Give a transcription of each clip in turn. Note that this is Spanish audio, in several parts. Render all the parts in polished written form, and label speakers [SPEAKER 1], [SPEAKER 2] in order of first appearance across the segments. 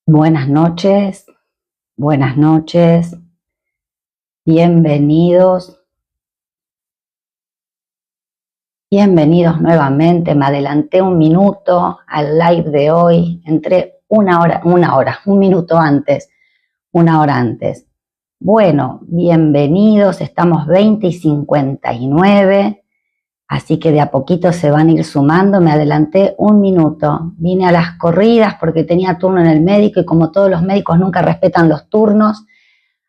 [SPEAKER 1] Buenas noches, buenas noches, bienvenidos, bienvenidos nuevamente. Me adelanté un minuto al live de hoy, entré un minuto antes, una hora antes. Bueno, bienvenidos, estamos 20 y 59, así que de a poquito se van a ir sumando. Me adelanté un minuto, vine a las corridas porque tenía turno en el médico y como todos los médicos nunca respetan los turnos,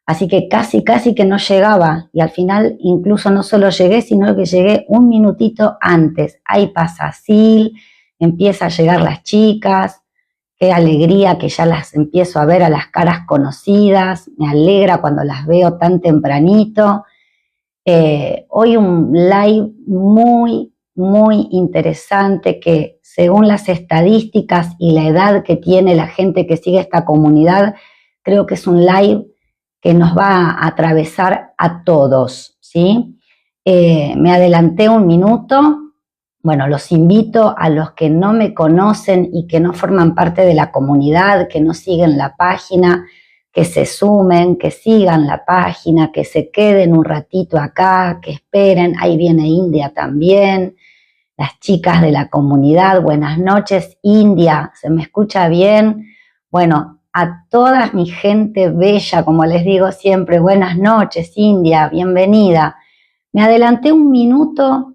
[SPEAKER 1] así que casi que no llegaba y al final incluso no solo llegué, sino que llegué un minutito antes. Ahí pasa Sil, empieza a llegar las chicas, qué alegría que ya las empiezo a ver a las caras conocidas, me alegra cuando las veo tan tempranito. Hoy un live muy interesante que según las estadísticas y la edad que tiene la gente que sigue esta comunidad, creo que es un live que nos va a atravesar a todos, ¿sí? Me adelanté un minuto. Bueno, los invito a los que no me conocen y que no forman parte de la comunidad, que no siguen la página, que se sumen, que sigan la página, que se queden un ratito acá, que esperen. Ahí viene India también, las chicas de la comunidad. Buenas noches, India, ¿se me escucha bien? Bueno, a toda mi gente bella, como les digo siempre, buenas noches, India, bienvenida. Me adelanté un minuto.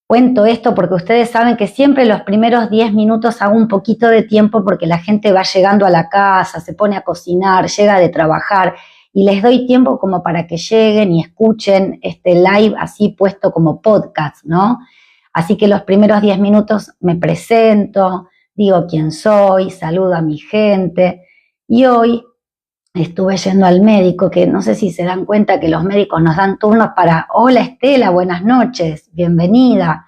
[SPEAKER 1] Cuento esto porque ustedes saben que siempre los primeros 10 minutos hago un poquito de tiempo porque la gente va llegando a la casa, se pone a cocinar, llega de trabajar y les doy tiempo como para que lleguen y escuchen este live así puesto como podcast, ¿no? Así que los primeros 10 minutos me presento, digo quién soy, saludo a mi gente y hoy estuve yendo al médico, que no sé si se dan cuenta que los médicos nos dan turnos para, hola Estela, buenas noches, bienvenida.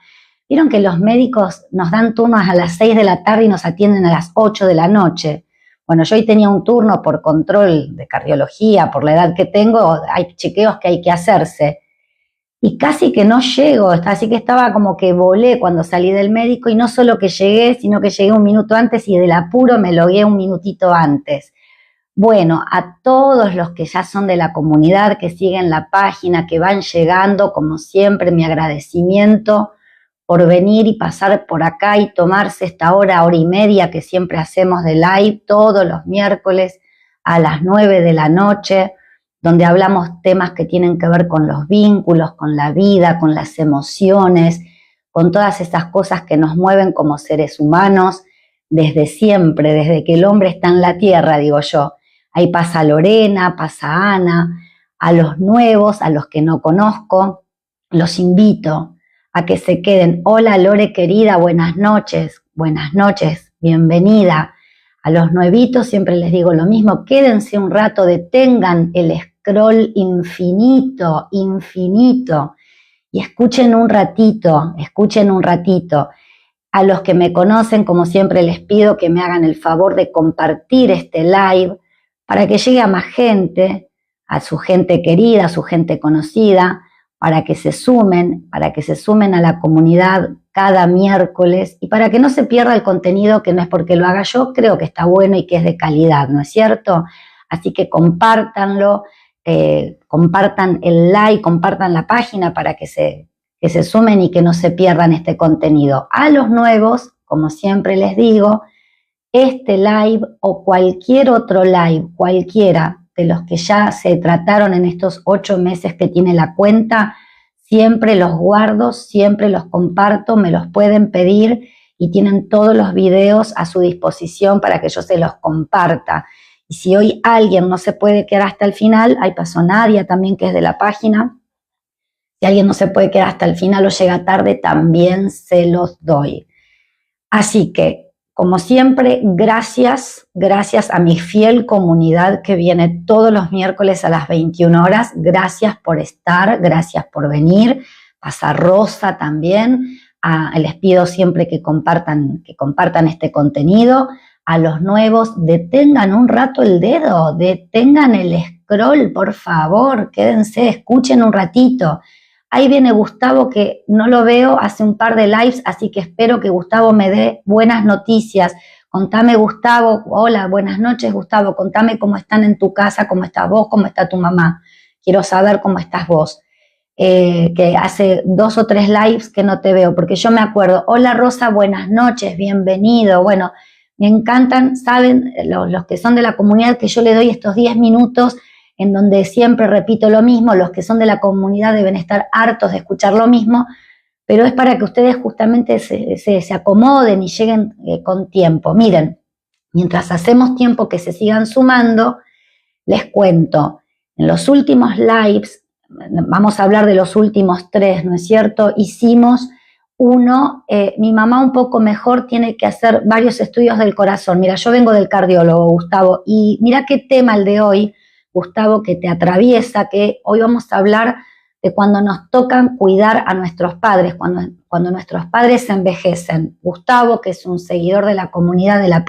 [SPEAKER 1] Vieron que los médicos nos dan turnos a las 6 de la tarde y nos atienden a las 8 de la noche. Bueno, yo hoy tenía un turno por control de cardiología, por la edad que tengo, hay chequeos que hay que hacerse. Y casi que no llego, así que estaba como que volé cuando salí del médico y no solo que llegué, sino que llegué un minuto antes y del apuro me logué un minutito antes. Bueno, a todos los que ya son de la comunidad, que siguen la página, que van llegando, como siempre, mi agradecimiento por venir y pasar por acá y tomarse esta hora y media que siempre hacemos de live todos los miércoles a las 9 de la noche, donde hablamos temas que tienen que ver con los vínculos, con la vida, con las emociones, con todas esas cosas que nos mueven como seres humanos desde siempre, desde que el hombre está en la tierra, digo yo. Ahí pasa Lorena, pasa Ana, a los nuevos, a los que no conozco, los invito a que se queden. Hola Lore querida, buenas noches, bienvenida. A los nuevitos siempre les digo lo mismo, quédense un rato, detengan el scroll infinito y escuchen un ratito. A los que me conocen, como siempre les pido que me hagan el favor de compartir este live, para que llegue a más gente, a su gente querida, a su gente conocida, para que se sumen a la comunidad cada miércoles y para que no se pierda el contenido, que no es porque lo haga yo, creo que está bueno y que es de calidad, ¿no es cierto? Así que compártanlo, compartan el like, compartan la página para que se sumen y que no se pierdan este contenido. A los nuevos, como siempre les digo, este live o cualquier otro live, cualquiera de los que ya se trataron en estos 8 meses que tiene la cuenta, siempre los guardo, siempre los comparto, me los pueden pedir y tienen todos los videos a su disposición para que yo se los comparta. Y si hoy alguien no se puede quedar hasta el final, ahí pasó Nadia también, que es de la página, si alguien no se puede quedar hasta el final o llega tarde, también se los doy. Así que, como siempre, gracias a mi fiel comunidad que viene todos los miércoles a las 21 horas. Gracias por estar, gracias por venir. Pasa Rosa también. Les pido siempre que compartan este contenido. A los nuevos, detengan un rato el dedo, detengan el scroll, por favor, quédense, escuchen un ratito. Ahí viene Gustavo, que no lo veo hace un par de lives, así que espero que Gustavo me dé buenas noticias Contame, Gustavo. Hola, buenas noches, Gustavo. Contame cómo están en tu casa, cómo estás vos, cómo está tu mamá. Quiero saber cómo estás vos. Que hace 2 o 3 lives que no te veo, porque yo me acuerdo, hola Rosa, buenas noches, bienvenido. Bueno, me encantan, saben, los que son de la comunidad, que yo les doy estos 10 minutos en donde siempre repito lo mismo. Los que son de la comunidad deben estar hartos de escuchar lo mismo, pero es para que ustedes justamente se acomoden y lleguen con tiempo. Miren, mientras hacemos tiempo que se sigan sumando, les cuento, en los últimos lives, vamos a hablar de los últimos 3, ¿no es cierto? Hicimos uno, mi mamá un poco mejor tiene que hacer varios estudios del corazón. Mira, yo vengo del cardiólogo, Gustavo, y mira qué tema el de hoy, Gustavo, que te atraviesa, que hoy vamos a hablar de cuando nos tocan cuidar a nuestros padres, cuando nuestros padres se envejecen. Gustavo, que es un seguidor de la comunidad de la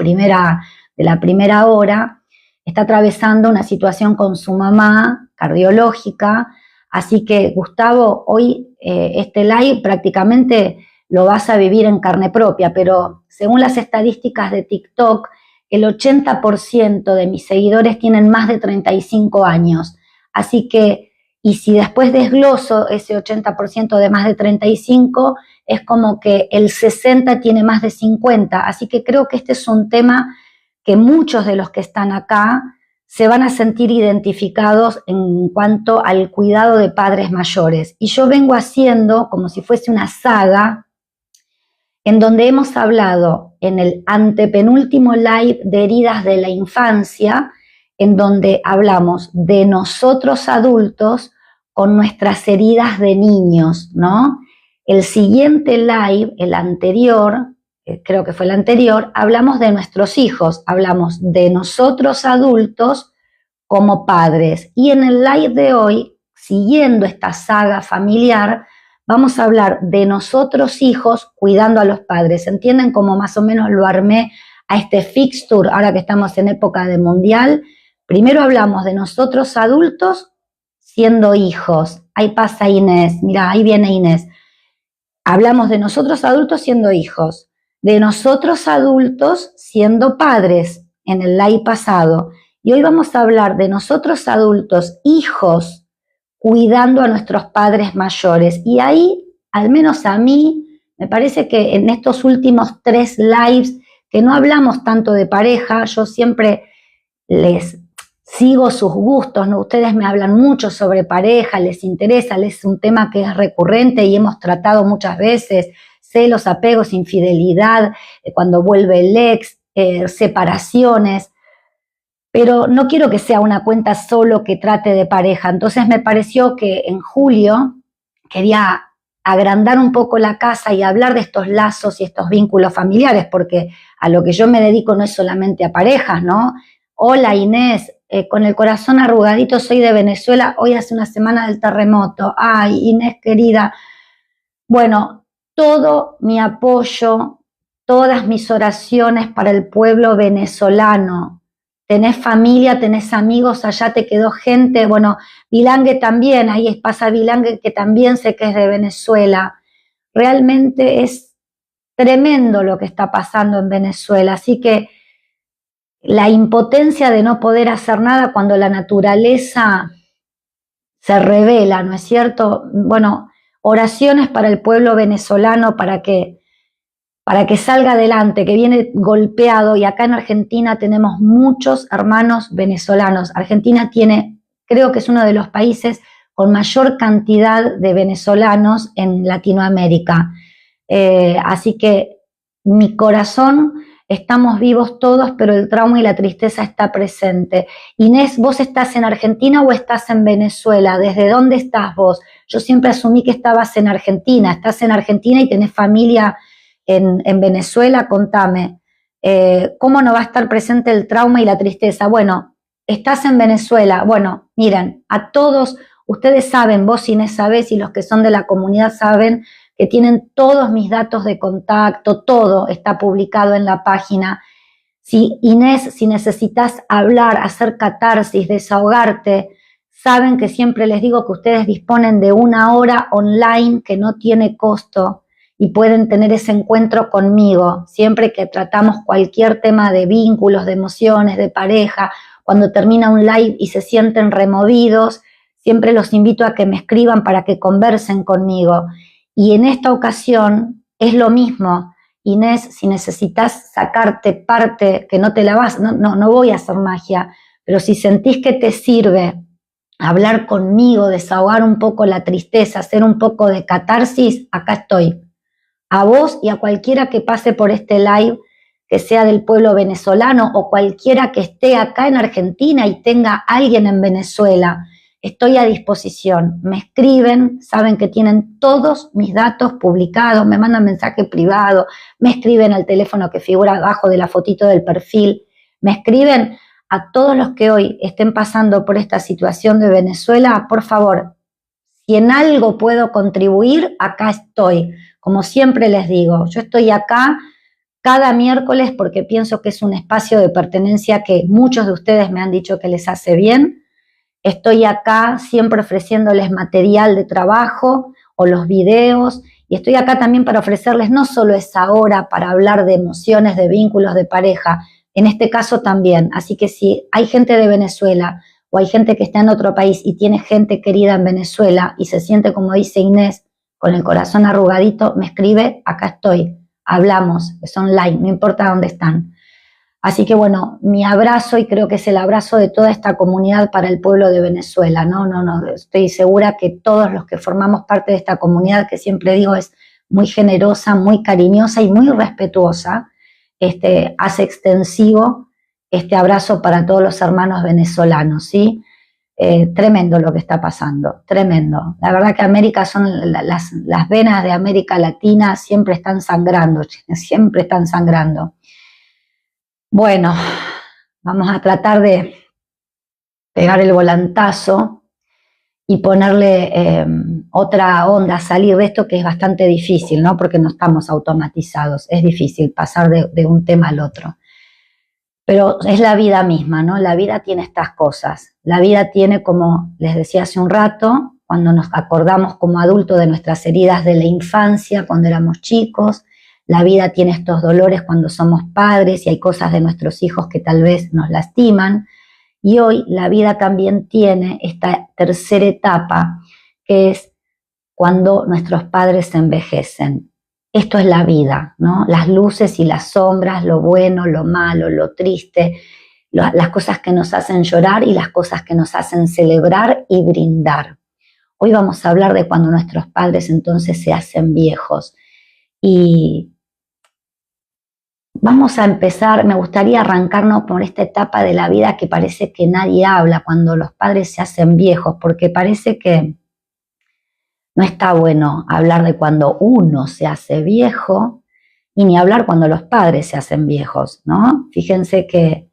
[SPEAKER 1] primera hora, está atravesando una situación con su mamá cardiológica, así que Gustavo, hoy este live prácticamente lo vas a vivir en carne propia, pero según las estadísticas de TikTok, el 80% de mis seguidores tienen más de 35 años, así que, y si después desgloso ese 80% de más de 35, es como que el 60 tiene más de 50, así que creo que este es un tema que muchos de los que están acá se van a sentir identificados en cuanto al cuidado de padres mayores. Y yo vengo haciendo como si fuese una saga en donde hemos hablado en el antepenúltimo live de heridas de la infancia, en donde hablamos de nosotros adultos con nuestras heridas de niños, ¿no? El siguiente live, el anterior, creo que fue el anterior, hablamos de nuestros hijos, hablamos de nosotros adultos como padres. Y en el live de hoy, siguiendo esta saga familiar, vamos a hablar de nosotros hijos cuidando a los padres. ¿Entienden cómo más o menos lo armé a este fixture ahora que estamos en época de mundial? Primero hablamos de nosotros adultos siendo hijos. Ahí pasa Inés, mira, ahí viene Inés. Hablamos de nosotros adultos siendo hijos, de nosotros adultos siendo padres en el live pasado. Y hoy vamos a hablar de nosotros adultos, hijos, cuidando a nuestros padres mayores. Y ahí, al menos a mí, me parece que en estos últimos 3 lives, que no hablamos tanto de pareja, yo siempre les sigo sus gustos, ¿no? Ustedes me hablan mucho sobre pareja, les interesa, es un tema que es recurrente y hemos tratado muchas veces, celos, apegos, infidelidad, cuando vuelve el ex, separaciones, pero no quiero que sea una cuenta solo que trate de pareja. Entonces me pareció que en julio quería agrandar un poco la casa y hablar de estos lazos y estos vínculos familiares, porque a lo que yo me dedico no es solamente a parejas, ¿no? Hola Inés, con el corazón arrugadito, soy de Venezuela, hoy hace una semana del terremoto. Ay, Inés querida, bueno, todo mi apoyo, todas mis oraciones para el pueblo venezolano. Tenés familia, tenés amigos, allá te quedó gente. Bueno, Vilangue también, ahí pasa Vilangue, que también sé que es de Venezuela. Realmente es tremendo lo que está pasando en Venezuela, así que la impotencia de no poder hacer nada cuando la naturaleza se revela, ¿no es cierto? Bueno, oraciones para el pueblo venezolano para que salga adelante, que viene golpeado, y acá en Argentina tenemos muchos hermanos venezolanos. Argentina tiene, creo que es uno de los países con mayor cantidad de venezolanos en Latinoamérica. Así que mi corazón, estamos vivos todos, pero el trauma y la tristeza está presente. Inés, ¿vos estás en Argentina o estás en Venezuela? ¿Desde dónde estás vos? Yo siempre asumí que estabas en Argentina. ¿Estás en Argentina y tenés familia en Venezuela? Contame. ¿Cómo no va a estar presente el trauma y la tristeza? Bueno, estás en Venezuela. Bueno, miren, a todos, ustedes saben, vos Inés sabés y los que son de la comunidad saben que tienen todos mis datos de contacto, todo está publicado en la página. Si Inés, si necesitas hablar, hacer catarsis, desahogarte, saben que siempre les digo que ustedes disponen de 1 hora online que no tiene costo, y pueden tener ese encuentro conmigo siempre que tratamos cualquier tema de vínculos, de emociones, de pareja. Cuando termina un live y se sienten removidos, siempre los invito a que me escriban para que conversen conmigo. Y en esta ocasión es lo mismo. Inés, si necesitas sacarte parte, que no te la vas, no voy a hacer magia, pero si sentís que te sirve hablar conmigo, desahogar un poco la tristeza, hacer un poco de catarsis, acá estoy. A vos y a cualquiera que pase por este live, que sea del pueblo venezolano o cualquiera que esté acá en Argentina y tenga alguien en Venezuela, estoy a disposición. Me escriben, saben que tienen todos mis datos publicados, me mandan mensaje privado, me escriben al teléfono que figura abajo de la fotito del perfil, me escriben. A todos los que hoy estén pasando por esta situación de Venezuela, por favor, si en algo puedo contribuir, acá estoy. Como siempre les digo, yo estoy acá cada miércoles porque pienso que es un espacio de pertenencia que muchos de ustedes me han dicho que les hace bien. Estoy acá siempre ofreciéndoles material de trabajo o los videos, y estoy acá también para ofrecerles no solo esa hora para hablar de emociones, de vínculos, de pareja, en este caso también. Así que si hay gente de Venezuela o hay gente que está en otro país y tiene gente querida en Venezuela y se siente, como dice Inés, con el corazón arrugadito, me escribe, acá estoy, hablamos, es online, no importa dónde están. Así que bueno, mi abrazo, y creo que es el abrazo de toda esta comunidad para el pueblo de Venezuela, ¿no? Estoy segura que todos los que formamos parte de esta comunidad, que siempre digo es muy generosa, muy cariñosa y muy respetuosa, hace extensivo este abrazo para todos los hermanos venezolanos, ¿sí? Tremendo lo que está pasando, tremendo. La verdad que América las venas de América Latina siempre están sangrando, siempre están sangrando. Bueno, vamos a tratar de pegar el volantazo y ponerle otra onda, salir de esto, que es bastante difícil, ¿no? Porque no estamos automatizados, es difícil pasar de un tema al otro. Pero es la vida misma, ¿no? La vida tiene estas cosas. La vida tiene, como les decía hace un rato, cuando nos acordamos como adultos de nuestras heridas de la infancia, cuando éramos chicos. La vida tiene estos dolores cuando somos padres y hay cosas de nuestros hijos que tal vez nos lastiman. Y hoy la vida también tiene esta tercera etapa, que es cuando nuestros padres se envejecen. Esto es la vida, ¿no? Las luces y las sombras, lo bueno, lo malo, lo triste, las cosas que nos hacen llorar y las cosas que nos hacen celebrar y brindar. Hoy vamos a hablar de cuando nuestros padres entonces se hacen viejos. Y vamos a empezar, me gustaría arrancarnos por esta etapa de la vida que parece que nadie habla, cuando los padres se hacen viejos, porque parece que no está bueno hablar de cuando uno se hace viejo y ni hablar cuando los padres se hacen viejos, ¿no? Fíjense que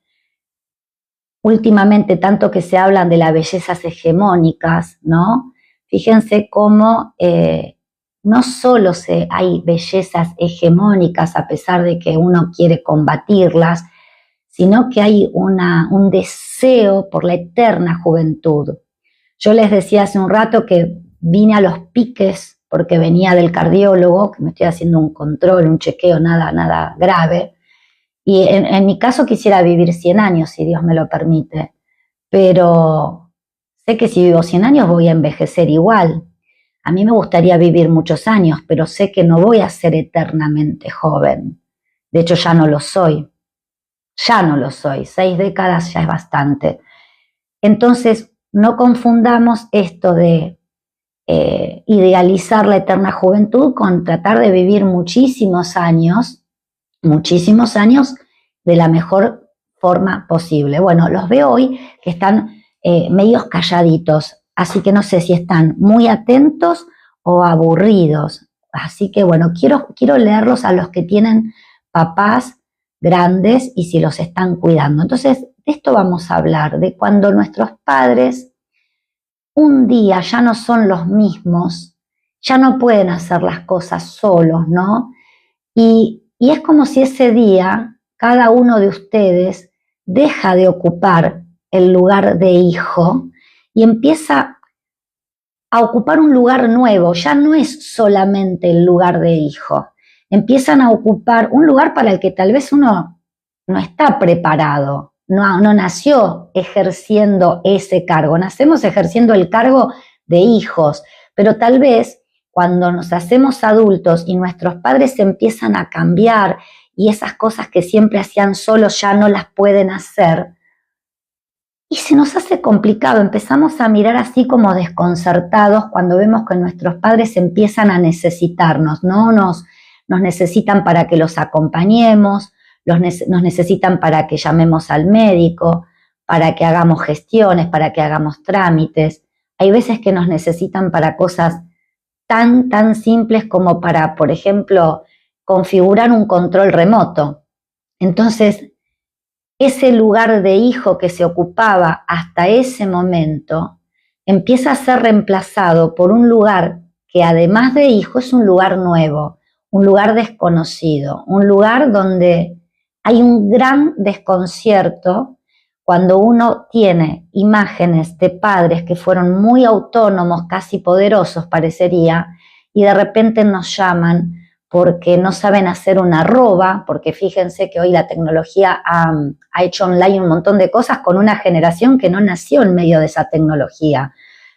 [SPEAKER 1] últimamente tanto que se hablan de las bellezas hegemónicas, ¿no? Fíjense cómo no solo hay bellezas hegemónicas a pesar de que uno quiere combatirlas, sino que hay un deseo por la eterna juventud. Yo les decía hace un rato que vine a los piques porque venía del cardiólogo, que me estoy haciendo un control, un chequeo, nada grave. Y en mi caso quisiera vivir 100 años, si Dios me lo permite. Pero sé que si vivo 100 años voy a envejecer igual. A mí me gustaría vivir muchos años, pero sé que no voy a ser eternamente joven. De hecho, ya no lo soy. Ya no lo soy. 6 décadas ya es bastante. Entonces, no confundamos esto de idealizar la eterna juventud con tratar de vivir muchísimos años de la mejor forma posible. Bueno, los veo hoy que están medios calladitos, así que no sé si están muy atentos o aburridos. Así que bueno, quiero leerlos a los que tienen papás grandes y si los están cuidando. Entonces, de esto vamos a hablar, de cuando nuestros padres un día ya no son los mismos, ya no pueden hacer las cosas solos, ¿no? Y es como si ese día cada uno de ustedes deja de ocupar el lugar de hijo y empieza a ocupar un lugar nuevo, ya no es solamente el lugar de hijo, empiezan a ocupar un lugar para el que tal vez uno no está preparado, no nació ejerciendo ese cargo, nacemos ejerciendo el cargo de hijos, pero tal vez cuando nos hacemos adultos y nuestros padres empiezan a cambiar y esas cosas que siempre hacían solos ya no las pueden hacer, y se nos hace complicado, empezamos a mirar así como desconcertados cuando vemos que nuestros padres empiezan a necesitarnos, ¿no? Nos necesitan para que los acompañemos, nos necesitan para que llamemos al médico, para que hagamos gestiones, para que hagamos trámites. Hay veces que nos necesitan para cosas tan simples como para, por ejemplo, configurar un control remoto. Entonces, ese lugar de hijo que se ocupaba hasta ese momento empieza a ser reemplazado por un lugar que además de hijo es un lugar nuevo, un lugar desconocido, un lugar donde hay un gran desconcierto cuando uno tiene imágenes de padres que fueron muy autónomos, casi poderosos parecería, y de repente nos llaman porque no saben hacer una arroba, porque fíjense que hoy la tecnología ha hecho online un montón de cosas con una generación que no nació en medio de esa tecnología.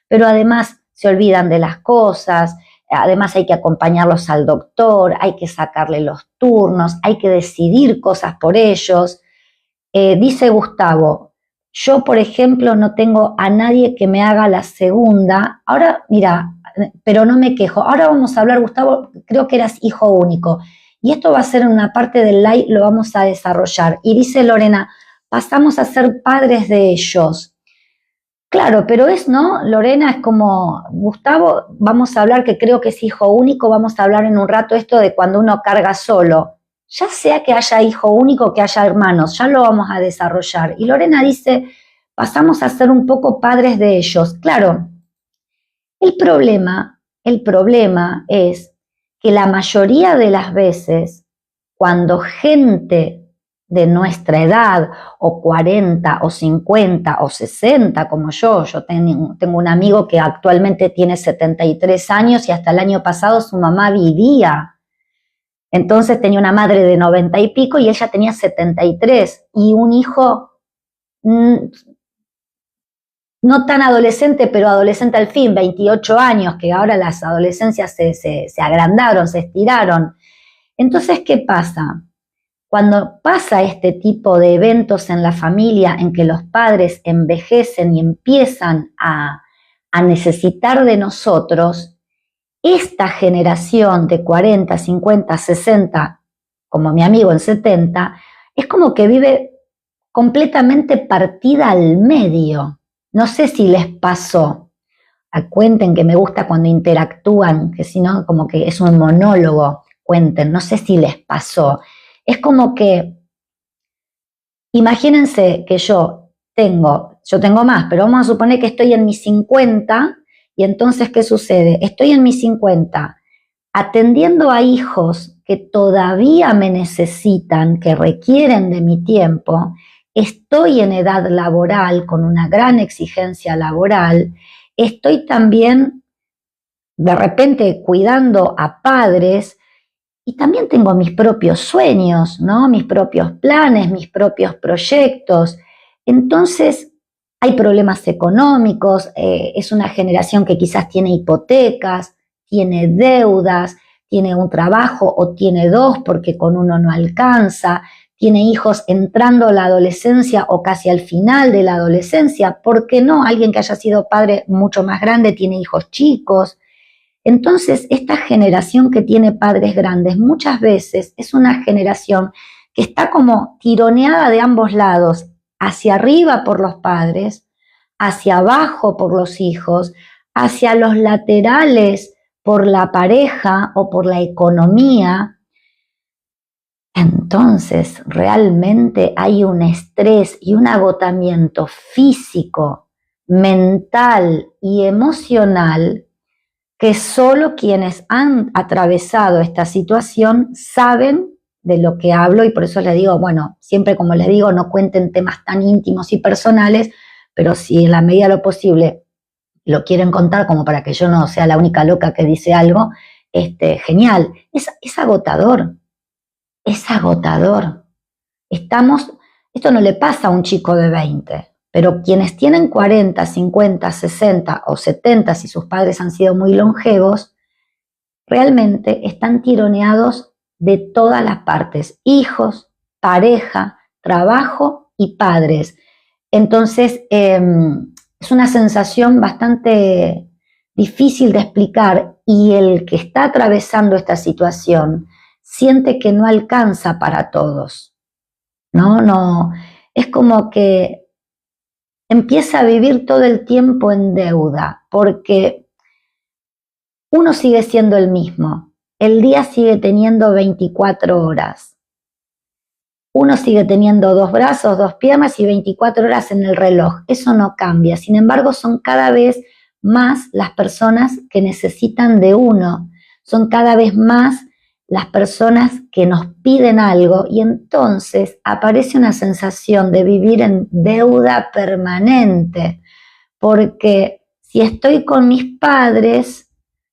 [SPEAKER 1] Pero además se olvidan de las cosas, además hay que acompañarlos al doctor, hay que sacarle los turnos, hay que decidir cosas por ellos. Dice Gustavo, yo por ejemplo no tengo a nadie que me haga la segunda. Ahora, mira, pero no me quejo. Ahora vamos a hablar, Gustavo, creo que eras hijo único. Y esto va a ser en una parte del live, lo vamos a desarrollar. Y dice Lorena, pasamos a ser padres de ellos. Claro, pero ¿no? Lorena, es como, Gustavo, vamos a hablar que creo que es hijo único, vamos a hablar en un rato esto de cuando uno carga solo. Ya sea que haya hijo único, que haya hermanos, ya lo vamos a desarrollar. Y Lorena dice, pasamos a ser un poco padres de ellos. Claro, el problema es que la mayoría de las veces, cuando gente de nuestra edad, o 40, o 50, o 60, como yo tengo un amigo que actualmente tiene 73 años y hasta el año pasado su mamá vivía. Entonces tenía una madre de 90 y pico y ella tenía 73 y un hijo no tan adolescente, pero adolescente al fin, 28 años, que ahora las adolescencias se agrandaron, se estiraron. Entonces, ¿qué pasa? Cuando pasa este tipo de eventos en la familia en que los padres envejecen y empiezan a necesitar de nosotros, esta generación de 40, 50, 60, como mi amigo en 70, es como que vive completamente partida al medio. No sé si les pasó. Cuenten, que me gusta cuando interactúan, que si no, como que es un monólogo. Cuenten, no sé si les pasó. Es como que, imagínense que yo tengo más, pero vamos a suponer que estoy en mis 50, y entonces, ¿qué sucede? Estoy en mis 50 atendiendo a hijos que todavía me necesitan, que requieren de mi tiempo, estoy en edad laboral con una gran exigencia laboral, estoy también de repente cuidando a padres y también tengo mis propios sueños, ¿no? Mis propios planes, mis propios proyectos. Entonces, hay problemas económicos, es una generación que quizás tiene hipotecas, tiene deudas, tiene un trabajo o tiene dos porque con uno no alcanza, tiene hijos entrando a la adolescencia o casi al final de la adolescencia. ¿Por qué no? Alguien que haya sido padre mucho más grande tiene hijos chicos. Entonces, esta generación que tiene padres grandes muchas veces es una generación que está como tironeada de ambos lados, hacia arriba por los padres, hacia abajo por los hijos, hacia los laterales por la pareja o por la economía. Entonces, realmente hay un estrés y un agotamiento físico, mental y emocional que solo quienes han atravesado esta situación saben de lo que hablo, y por eso les digo, bueno, siempre como les digo, no cuenten temas tan íntimos y personales, pero si en la medida de lo posible lo quieren contar como para que yo no sea la única loca que dice algo, genial. Es agotador, es agotador. Esto no le pasa a un chico de 20, pero quienes tienen 40, 50, 60 o 70, si sus padres han sido muy longevos, realmente están tironeados de todas las partes, hijos, pareja, trabajo y padres. Entonces, es una sensación bastante difícil de explicar y el que está atravesando esta situación siente que no alcanza para todos. No, es como que empieza a vivir todo el tiempo en deuda, porque uno sigue siendo el mismo, el día sigue teniendo 24 horas, uno sigue teniendo 2 brazos, 2 piernas y 24 horas en el reloj, eso no cambia, sin embargo son cada vez más las personas que necesitan de uno, son cada vez más las personas que nos piden algo y entonces aparece una sensación de vivir en deuda permanente, porque si estoy con mis padres,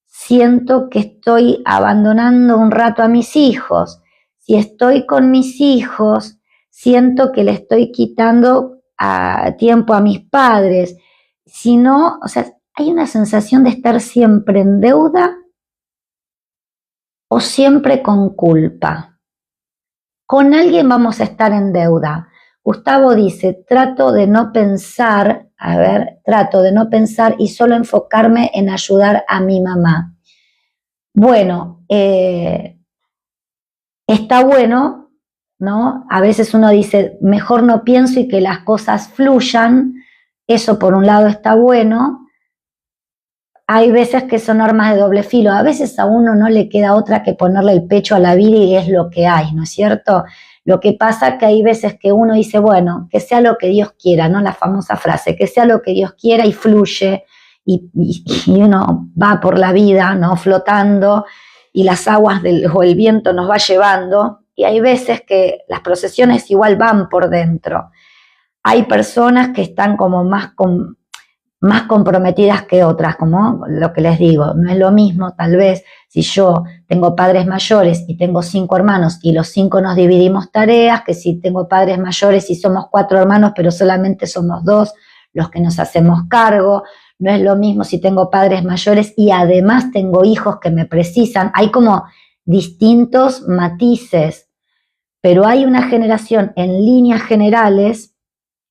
[SPEAKER 1] siento que estoy abandonando un rato a mis hijos. Si estoy con mis hijos, siento que le estoy quitando tiempo a mis padres. Si no, o sea, hay una sensación de estar siempre en deuda o siempre con culpa. Con alguien vamos a estar en deuda. Gustavo dice, trato de no pensar y solo enfocarme en ayudar a mi mamá. Bueno, está bueno, ¿no? A veces uno dice, mejor no pienso y que las cosas fluyan. Eso por un lado está bueno. Hay veces que son armas de doble filo. A veces a uno no le queda otra que ponerle el pecho a la vida y es lo que hay, ¿no es cierto? Lo que pasa es que hay veces que uno dice, bueno, que sea lo que Dios quiera, ¿no? La famosa frase, que sea lo que Dios quiera y fluye y uno va por la vida, ¿no? Flotando y las aguas o el viento nos va llevando y hay veces que las procesiones igual van por dentro. Hay personas que están como más comprometidas que otras, como lo que les digo, no es lo mismo tal vez si yo tengo padres mayores y tengo 5 hermanos y los 5 nos dividimos tareas, que si tengo padres mayores y somos 4 hermanos pero solamente somos 2 los que nos hacemos cargo, no es lo mismo si tengo padres mayores y además tengo hijos que me precisan, hay como distintos matices, pero hay una generación en líneas generales,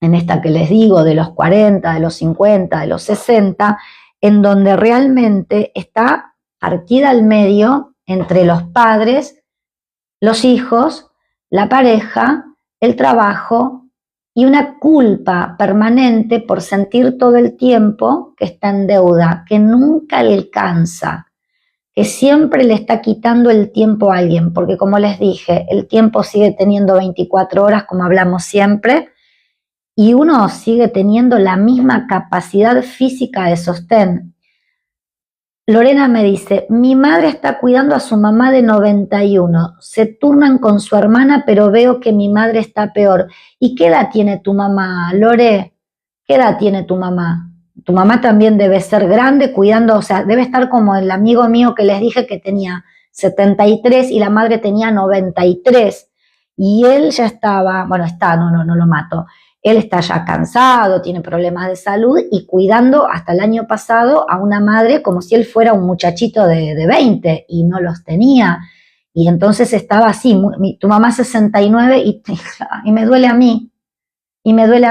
[SPEAKER 1] en esta que les digo, de los 40, de los 50, de los 60, en donde realmente está partida al medio entre los padres, los hijos, la pareja, el trabajo y una culpa permanente por sentir todo el tiempo que está en deuda, que nunca alcanza, que siempre le está quitando el tiempo a alguien, porque como les dije, el tiempo sigue teniendo 24 horas, como hablamos siempre, y uno sigue teniendo la misma capacidad física de sostén. Lorena me dice, mi madre está cuidando a su mamá de 91, se turnan con su hermana, pero veo que mi madre está peor. ¿Y qué edad tiene tu mamá, Lore? ¿Qué edad tiene tu mamá? Tu mamá también debe ser grande cuidando, o sea, debe estar como el amigo mío que les dije que tenía 73 y la madre tenía 93. Y él ya estaba, bueno, no lo mato. Él está ya cansado, tiene problemas de salud y cuidando hasta el año pasado a una madre como si él fuera un muchachito de 20 y no los tenía. Y entonces estaba así, tu mamá 69 y me duele a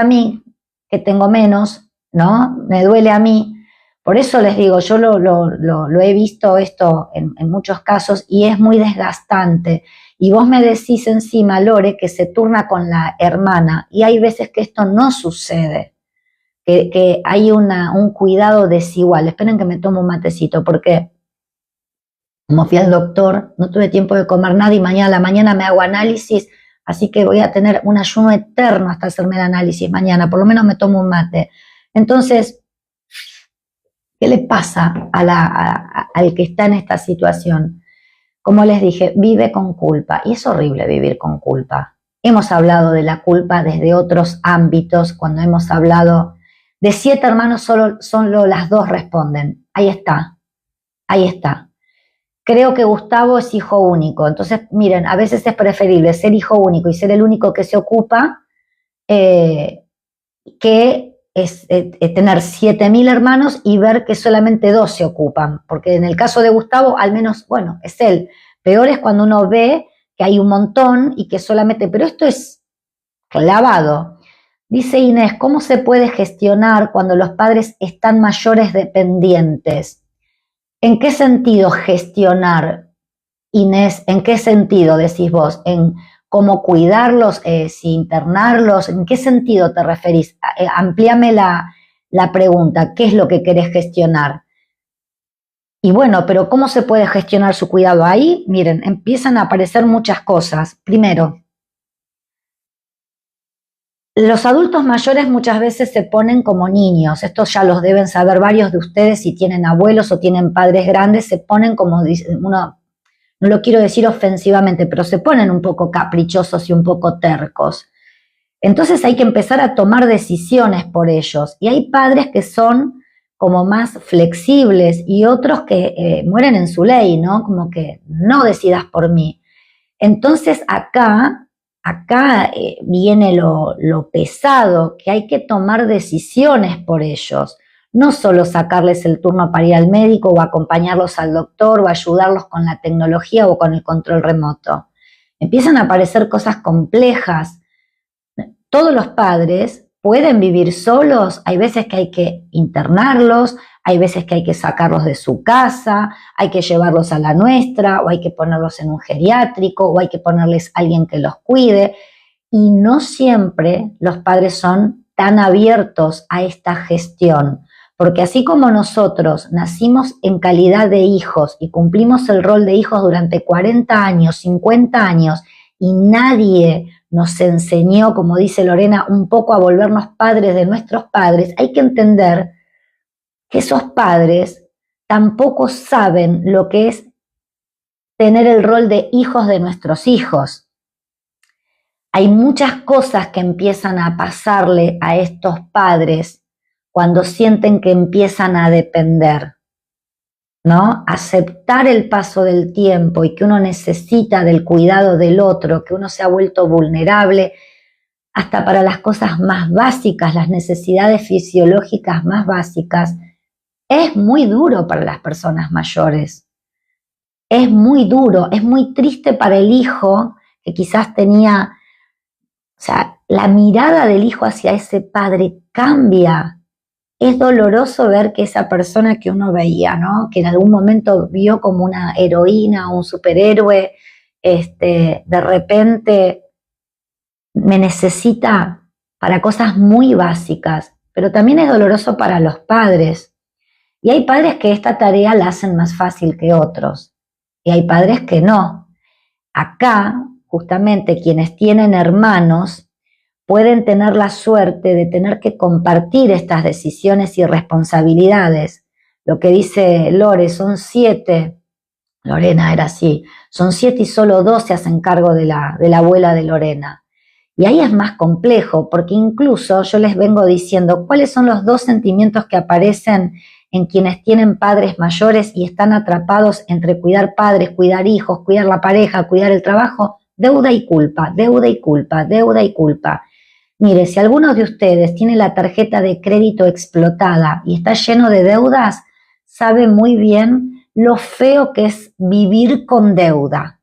[SPEAKER 1] mí, que tengo menos, ¿no? Me duele a mí. Por eso les digo, yo lo he visto esto en muchos casos y es muy desgastante. Y vos me decís encima, Lore, que se turna con la hermana y hay veces que esto no sucede, que hay un cuidado desigual. Esperen que me tomo un matecito porque como fui al doctor, no tuve tiempo de comer nada y mañana a la mañana me hago análisis, así que voy a tener un ayuno eterno hasta hacerme el análisis mañana, por lo menos me tomo un mate. Entonces, ¿qué le pasa al que está en esta situación? Como les dije, vive con culpa y es horrible vivir con culpa. Hemos hablado de la culpa desde otros ámbitos, cuando hemos hablado De 7 hermanos solo las 2 responden. Ahí está, ahí está. Creo que Gustavo es hijo único. Entonces, miren, a veces es preferible ser hijo único y ser el único que se ocupa que tener 7.000 hermanos y ver que solamente 2 se ocupan. Porque en el caso de Gustavo, al menos, bueno, es él. Peor es cuando uno ve que hay un montón y que solamente... Pero esto es clavado. Dice Inés, ¿cómo se puede gestionar cuando los padres están mayores dependientes? ¿En qué sentido gestionar, Inés? ¿En qué sentido decís vos? ¿En cómo cuidarlos, si internarlos? ¿En qué sentido te referís? Amplíame la pregunta. ¿Qué es lo que querés gestionar? Y bueno, pero ¿cómo se puede gestionar su cuidado? Ahí, miren, empiezan a aparecer muchas cosas. Primero, los adultos mayores muchas veces se ponen como niños. Esto ya los deben saber varios de ustedes si tienen abuelos o tienen padres grandes. Se ponen como, uno, no lo quiero decir ofensivamente, pero se ponen un poco caprichosos y un poco tercos. Entonces hay que empezar a tomar decisiones por ellos. Y hay padres que son como más flexibles y otros que mueren en su ley, ¿no? Como que no decidas por mí. Entonces acá viene lo pesado, que hay que tomar decisiones por ellos. No solo sacarles el turno para ir al médico o acompañarlos al doctor o ayudarlos con la tecnología o con el control remoto. Empiezan a aparecer cosas complejas. Todos los padres pueden vivir solos, hay veces que hay que internarlos, hay veces que hay que sacarlos de su casa, hay que llevarlos a la nuestra, o hay que ponerlos en un geriátrico, o hay que ponerles a alguien que los cuide. Y no siempre los padres son tan abiertos a esta gestión, porque así como nosotros nacimos en calidad de hijos y cumplimos el rol de hijos durante 40 años, 50 años, y nadie nos enseñó, como dice Lorena, un poco a volvernos padres de nuestros padres, hay que entender que esos padres tampoco saben lo que es tener el rol de hijos de nuestros hijos. Hay muchas cosas que empiezan a pasarle a estos padres cuando sienten que empiezan a depender, ¿no? Aceptar el paso del tiempo y que uno necesita del cuidado del otro, que uno se ha vuelto vulnerable hasta para las cosas más básicas, las necesidades fisiológicas más básicas. Es muy duro para las personas mayores, es muy duro, es muy triste para el hijo que quizás tenía, o sea, la mirada del hijo hacia ese padre cambia. Es doloroso ver que esa persona que uno veía, ¿no? Que en algún momento vio como una heroína o un superhéroe, de repente me necesita para cosas muy básicas, pero también es doloroso para los padres. Y hay padres que esta tarea la hacen más fácil que otros. Y hay padres que no. Acá, justamente, quienes tienen hermanos pueden tener la suerte de tener que compartir estas decisiones y responsabilidades. Lo que dice Lore, son 7. Lorena era así. Son 7 y solo 2 se hacen cargo de la abuela de Lorena. Y ahí es más complejo, porque incluso yo les vengo diciendo cuáles son los 2 sentimientos que aparecen en quienes tienen padres mayores y están atrapados entre cuidar padres, cuidar hijos, cuidar la pareja, cuidar el trabajo. Deuda y culpa, deuda y culpa, deuda y culpa. Mire, si alguno de ustedes tiene la tarjeta de crédito explotada y está lleno de deudas, sabe muy bien lo feo que es vivir con deuda.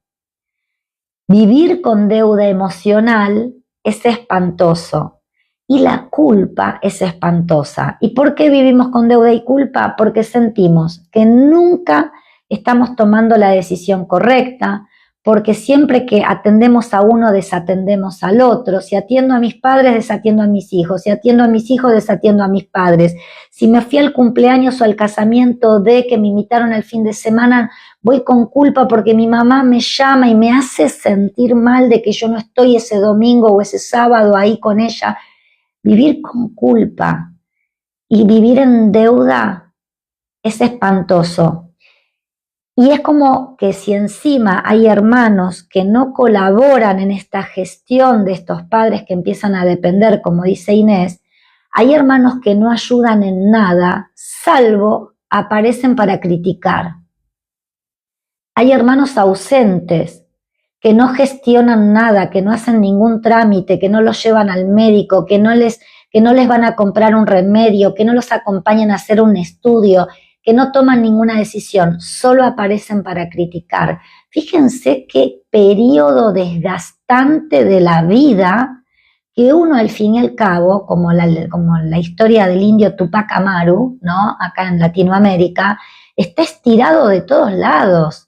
[SPEAKER 1] Vivir con deuda emocional es espantoso. Y la culpa es espantosa. ¿Y por qué vivimos con deuda y culpa? Porque sentimos que nunca estamos tomando la decisión correcta, porque siempre que atendemos a uno desatendemos al otro. Si atiendo a mis padres, desatiendo a mis hijos. Si atiendo a mis hijos, desatiendo a mis padres. Si me fui al cumpleaños o al casamiento de que me invitaron el fin de semana, voy con culpa porque mi mamá me llama y me hace sentir mal de que yo no estoy ese domingo o ese sábado ahí con ella. Vivir con culpa y vivir en deuda es espantoso. Y es como que si encima hay hermanos que no colaboran en esta gestión de estos padres que empiezan a depender, como dice Inés, Hay hermanos que no ayudan en nada, salvo aparecen para criticar. Hay hermanos ausentes que no gestionan nada, que no hacen ningún trámite, que no los llevan al médico, que no les van a comprar un remedio, que no los acompañan a hacer un estudio, que no toman ninguna decisión, solo aparecen para criticar. Fíjense qué periodo desgastante de la vida que uno al fin y al cabo, como la historia del indio Tupac Amaru, ¿no? Acá en Latinoamérica, está estirado de todos lados.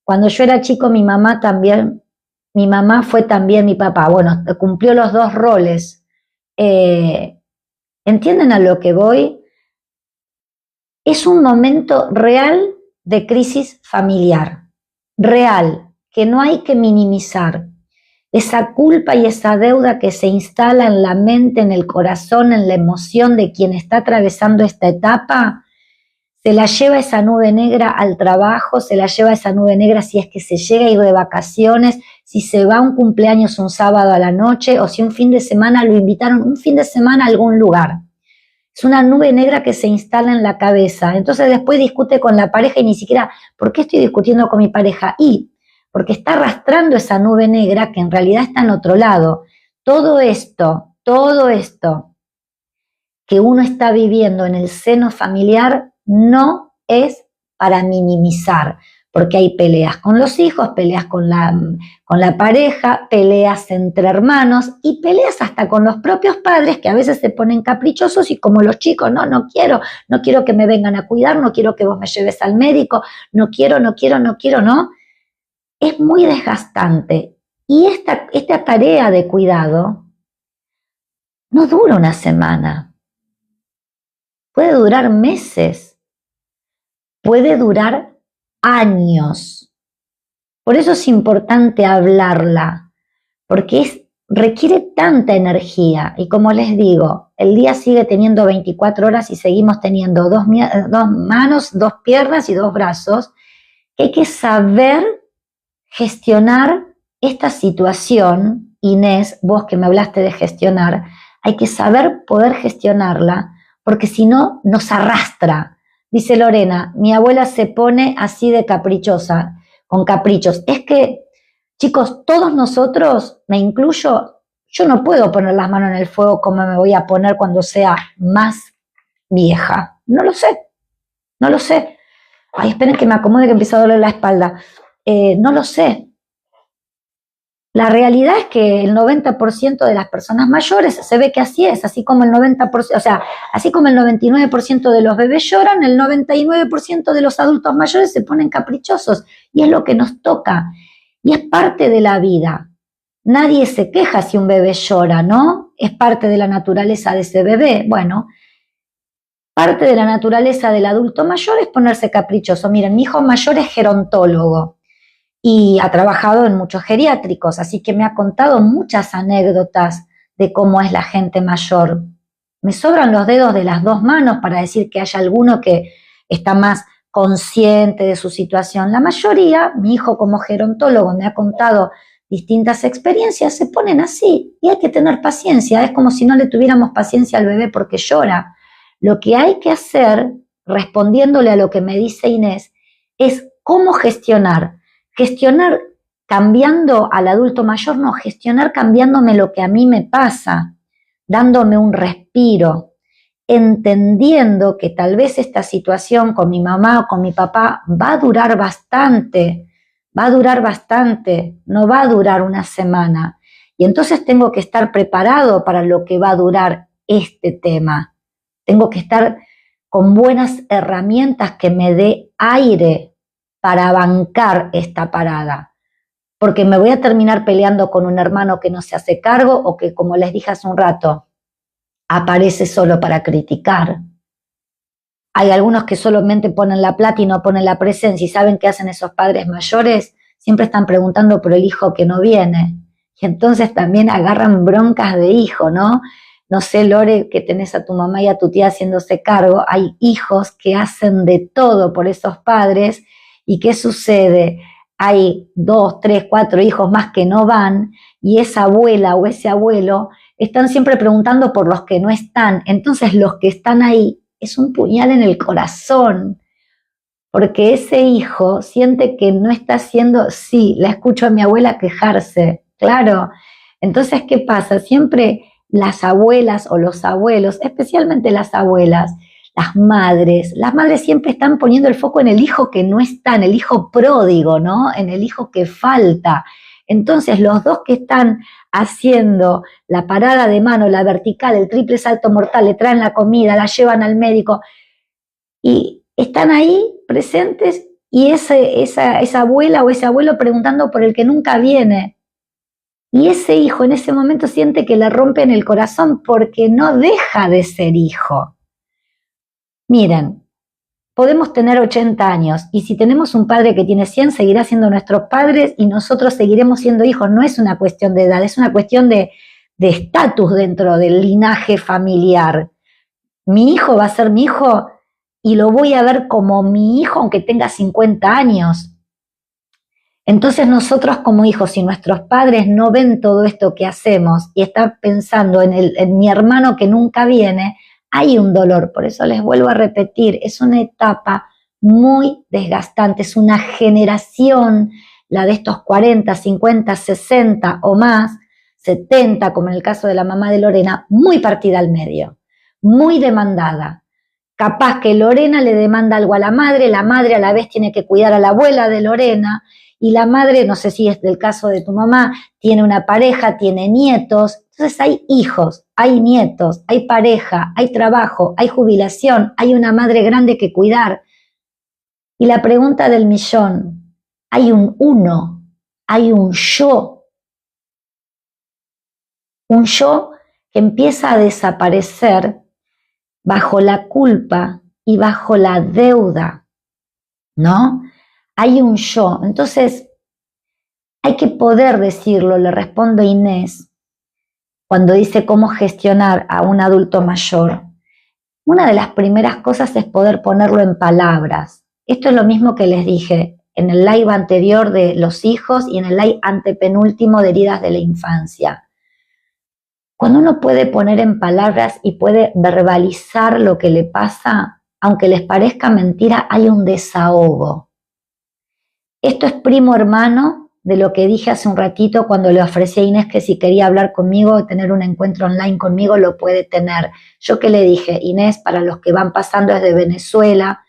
[SPEAKER 1] Cuando yo era chico, mi mamá fue también mi papá. Bueno, cumplió los dos roles. ¿Entienden a lo que voy? Es un momento real de crisis familiar, real, que no hay que minimizar. Esa culpa y esa deuda que se instala en la mente, en el corazón, en la emoción de quien está atravesando esta etapa, se la lleva esa nube negra al trabajo, se la lleva esa nube negra si es que se llega a ir de vacaciones, si se va a un cumpleaños un sábado a la noche o si un fin de semana lo invitaron un fin de semana a algún lugar. Es una nube negra que se instala en la cabeza. Entonces después discute con la pareja y ni siquiera, ¿por qué estoy discutiendo con mi pareja? Porque está arrastrando esa nube negra que en realidad está en otro lado. Todo esto que uno está viviendo en el seno familiar no es para minimizar, porque hay peleas con los hijos, peleas con la pareja, peleas entre hermanos y peleas hasta con los propios padres que a veces se ponen caprichosos y como los chicos, no quiero que me vengan a cuidar, no quiero que vos me lleves al médico, no quiero, ¿no? Es muy desgastante y esta tarea de cuidado no dura una semana, puede durar meses, puede durar años. Por eso es importante hablarla, porque requiere tanta energía y como les digo, el día sigue teniendo 24 horas y seguimos teniendo dos manos, 2 piernas y 2 brazos, que hay que saber gestionar esta situación. Inés, vos que me hablaste de gestionar, hay que saber poder gestionarla, porque si no nos arrastra. Dice Lorena, mi abuela se pone así de caprichosa, con caprichos. Es que, chicos, todos nosotros, me incluyo, yo no puedo poner las manos en el fuego como me voy a poner cuando sea más vieja. No lo sé. Ay, esperen que me acomode que empieza a doler la espalda. No lo sé. La realidad es que el 90% de las personas mayores se ve que así es, así como el 90%, o sea, así como el 99% de los bebés lloran, el 99% de los adultos mayores se ponen caprichosos y es lo que nos toca y es parte de la vida. Nadie se queja si un bebé llora, ¿no? Es parte de la naturaleza de ese bebé. Bueno, parte de la naturaleza del adulto mayor es ponerse caprichoso. Miren, mi hijo mayor es gerontólogo y ha trabajado en muchos geriátricos, así que me ha contado muchas anécdotas de cómo es la gente mayor. Me sobran los dedos de las 2 manos para decir que haya alguno que está más consciente de su situación. La mayoría, mi hijo como gerontólogo me ha contado distintas experiencias, se ponen así y hay que tener paciencia. Es como si no le tuviéramos paciencia al bebé porque llora. Lo que hay que hacer, respondiéndole a lo que me dice Inés, es cómo gestionar cambiando al adulto mayor, no, gestionar cambiándome lo que a mí me pasa, dándome un respiro, entendiendo que tal vez esta situación con mi mamá o con mi papá va a durar bastante, no va a durar una semana. Y entonces tengo que estar preparado para lo que va a durar este tema. Tengo que estar con buenas herramientas que me dé aire para bancar esta parada, porque me voy a terminar peleando con un hermano que no se hace cargo o que, como les dije hace un rato, aparece solo para criticar. Hay algunos que solamente ponen la plata y no ponen la presencia, y ¿saben qué hacen esos padres mayores? Siempre están preguntando por el hijo que no viene, y entonces también agarran broncas de hijo, ¿no? No sé, Lore, que tenés a tu mamá y a tu tía haciéndose cargo, hay hijos que hacen de todo por esos padres. ¿Y qué sucede? hay 2, 3, 4 hijos más que no van y esa abuela o ese abuelo están siempre preguntando por los que no están. Entonces los que están ahí es un puñal en el corazón, porque ese hijo siente que no está haciendo, sí, la escucho a mi abuela quejarse, claro. Entonces, ¿qué pasa? Siempre las abuelas o los abuelos, especialmente las abuelas, las madres siempre están poniendo el foco en el hijo que no está, en el hijo pródigo, ¿no? En el hijo que falta. Entonces, los dos que están haciendo la parada de mano, la vertical, el triple salto mortal, le traen la comida, la llevan al médico y están ahí presentes y esa abuela o ese abuelo preguntando por el que nunca viene. Y ese hijo en ese momento siente que le rompen el corazón porque no deja de ser hijo. Miren, podemos tener 80 años y si tenemos un padre que tiene 100, seguirá siendo nuestros padres y nosotros seguiremos siendo hijos. No es una cuestión de edad, es una cuestión de estatus dentro del linaje familiar. Mi hijo va a ser mi hijo y lo voy a ver como mi hijo aunque tenga 50 años. Entonces nosotros como hijos, si nuestros padres no ven todo esto que hacemos y están pensando en mi hermano que nunca viene, hay un dolor. Por eso les vuelvo a repetir, es una etapa muy desgastante, es una generación, la de estos 40, 50, 60 o más, 70, como en el caso de la mamá de Lorena, muy partida al medio, muy demandada. Capaz que Lorena le demanda algo a la madre a la vez tiene que cuidar a la abuela de Lorena, y la madre, no sé si es del caso de tu mamá, tiene una pareja, tiene nietos, entonces hay hijos, hay nietos, hay pareja, hay trabajo, hay jubilación, hay una madre grande que cuidar. Y la pregunta del millón, hay un uno, hay un yo que empieza a desaparecer bajo la culpa y bajo la deuda, ¿no? Hay un yo. Entonces, hay que poder decirlo, le respondo a Inés, cuando dice cómo gestionar a un adulto mayor. Una de las primeras cosas es poder ponerlo en palabras. Esto es lo mismo que les dije en el live anterior de los hijos y en el live antepenúltimo de heridas de la infancia. Cuando uno puede poner en palabras y puede verbalizar lo que le pasa, aunque les parezca mentira, hay un desahogo. Esto es primo hermano de lo que dije hace un ratito cuando le ofrecí a Inés que si quería hablar conmigo, tener un encuentro online conmigo, lo puede tener. Yo que le dije, Inés, para los que van pasando es de Venezuela,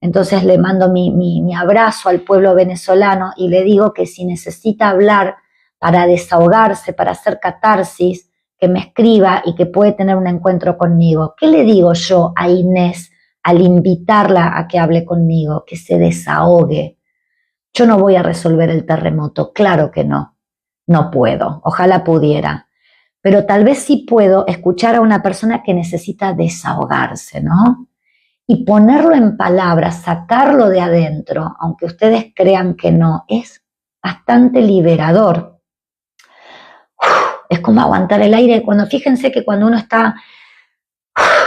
[SPEAKER 1] entonces le mando mi abrazo al pueblo venezolano y le digo que si necesita hablar para desahogarse, para hacer catarsis, que me escriba y que puede tener un encuentro conmigo. ¿Qué le digo yo a Inés al invitarla a que hable conmigo? Que se desahogue. Yo no voy a resolver el terremoto, claro que no, no puedo, ojalá pudiera, pero tal vez sí puedo escuchar a una persona que necesita desahogarse, ¿no? Y ponerlo en palabras, sacarlo de adentro, aunque ustedes crean que no, es bastante liberador. Es como aguantar el aire, fíjense que cuando uno está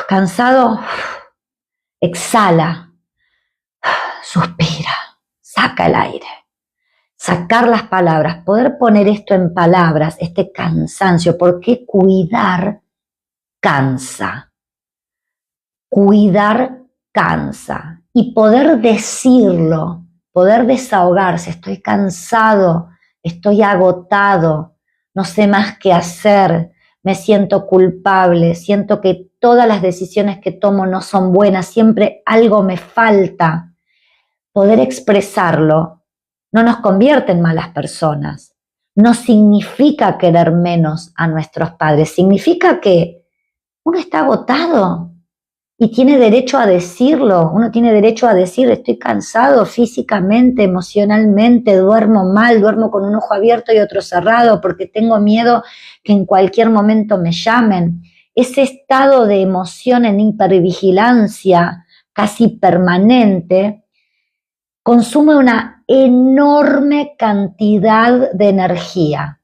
[SPEAKER 1] cansado, exhala, suspira. Saca el aire, sacar las palabras, poder poner esto en palabras, este cansancio, porque cuidar cansa, y poder decirlo, poder desahogarse, estoy cansado, estoy agotado, no sé más qué hacer, me siento culpable, siento que todas las decisiones que tomo no son buenas, siempre algo me falta. Poder expresarlo no nos convierte en malas personas. No significa querer menos a nuestros padres. Significa que uno está agotado y tiene derecho a decirlo. Uno tiene derecho a decir, estoy cansado físicamente, emocionalmente, duermo mal, duermo con un ojo abierto y otro cerrado porque tengo miedo que en cualquier momento me llamen. Ese estado de emoción en hipervigilancia casi permanente consume una enorme cantidad de energía.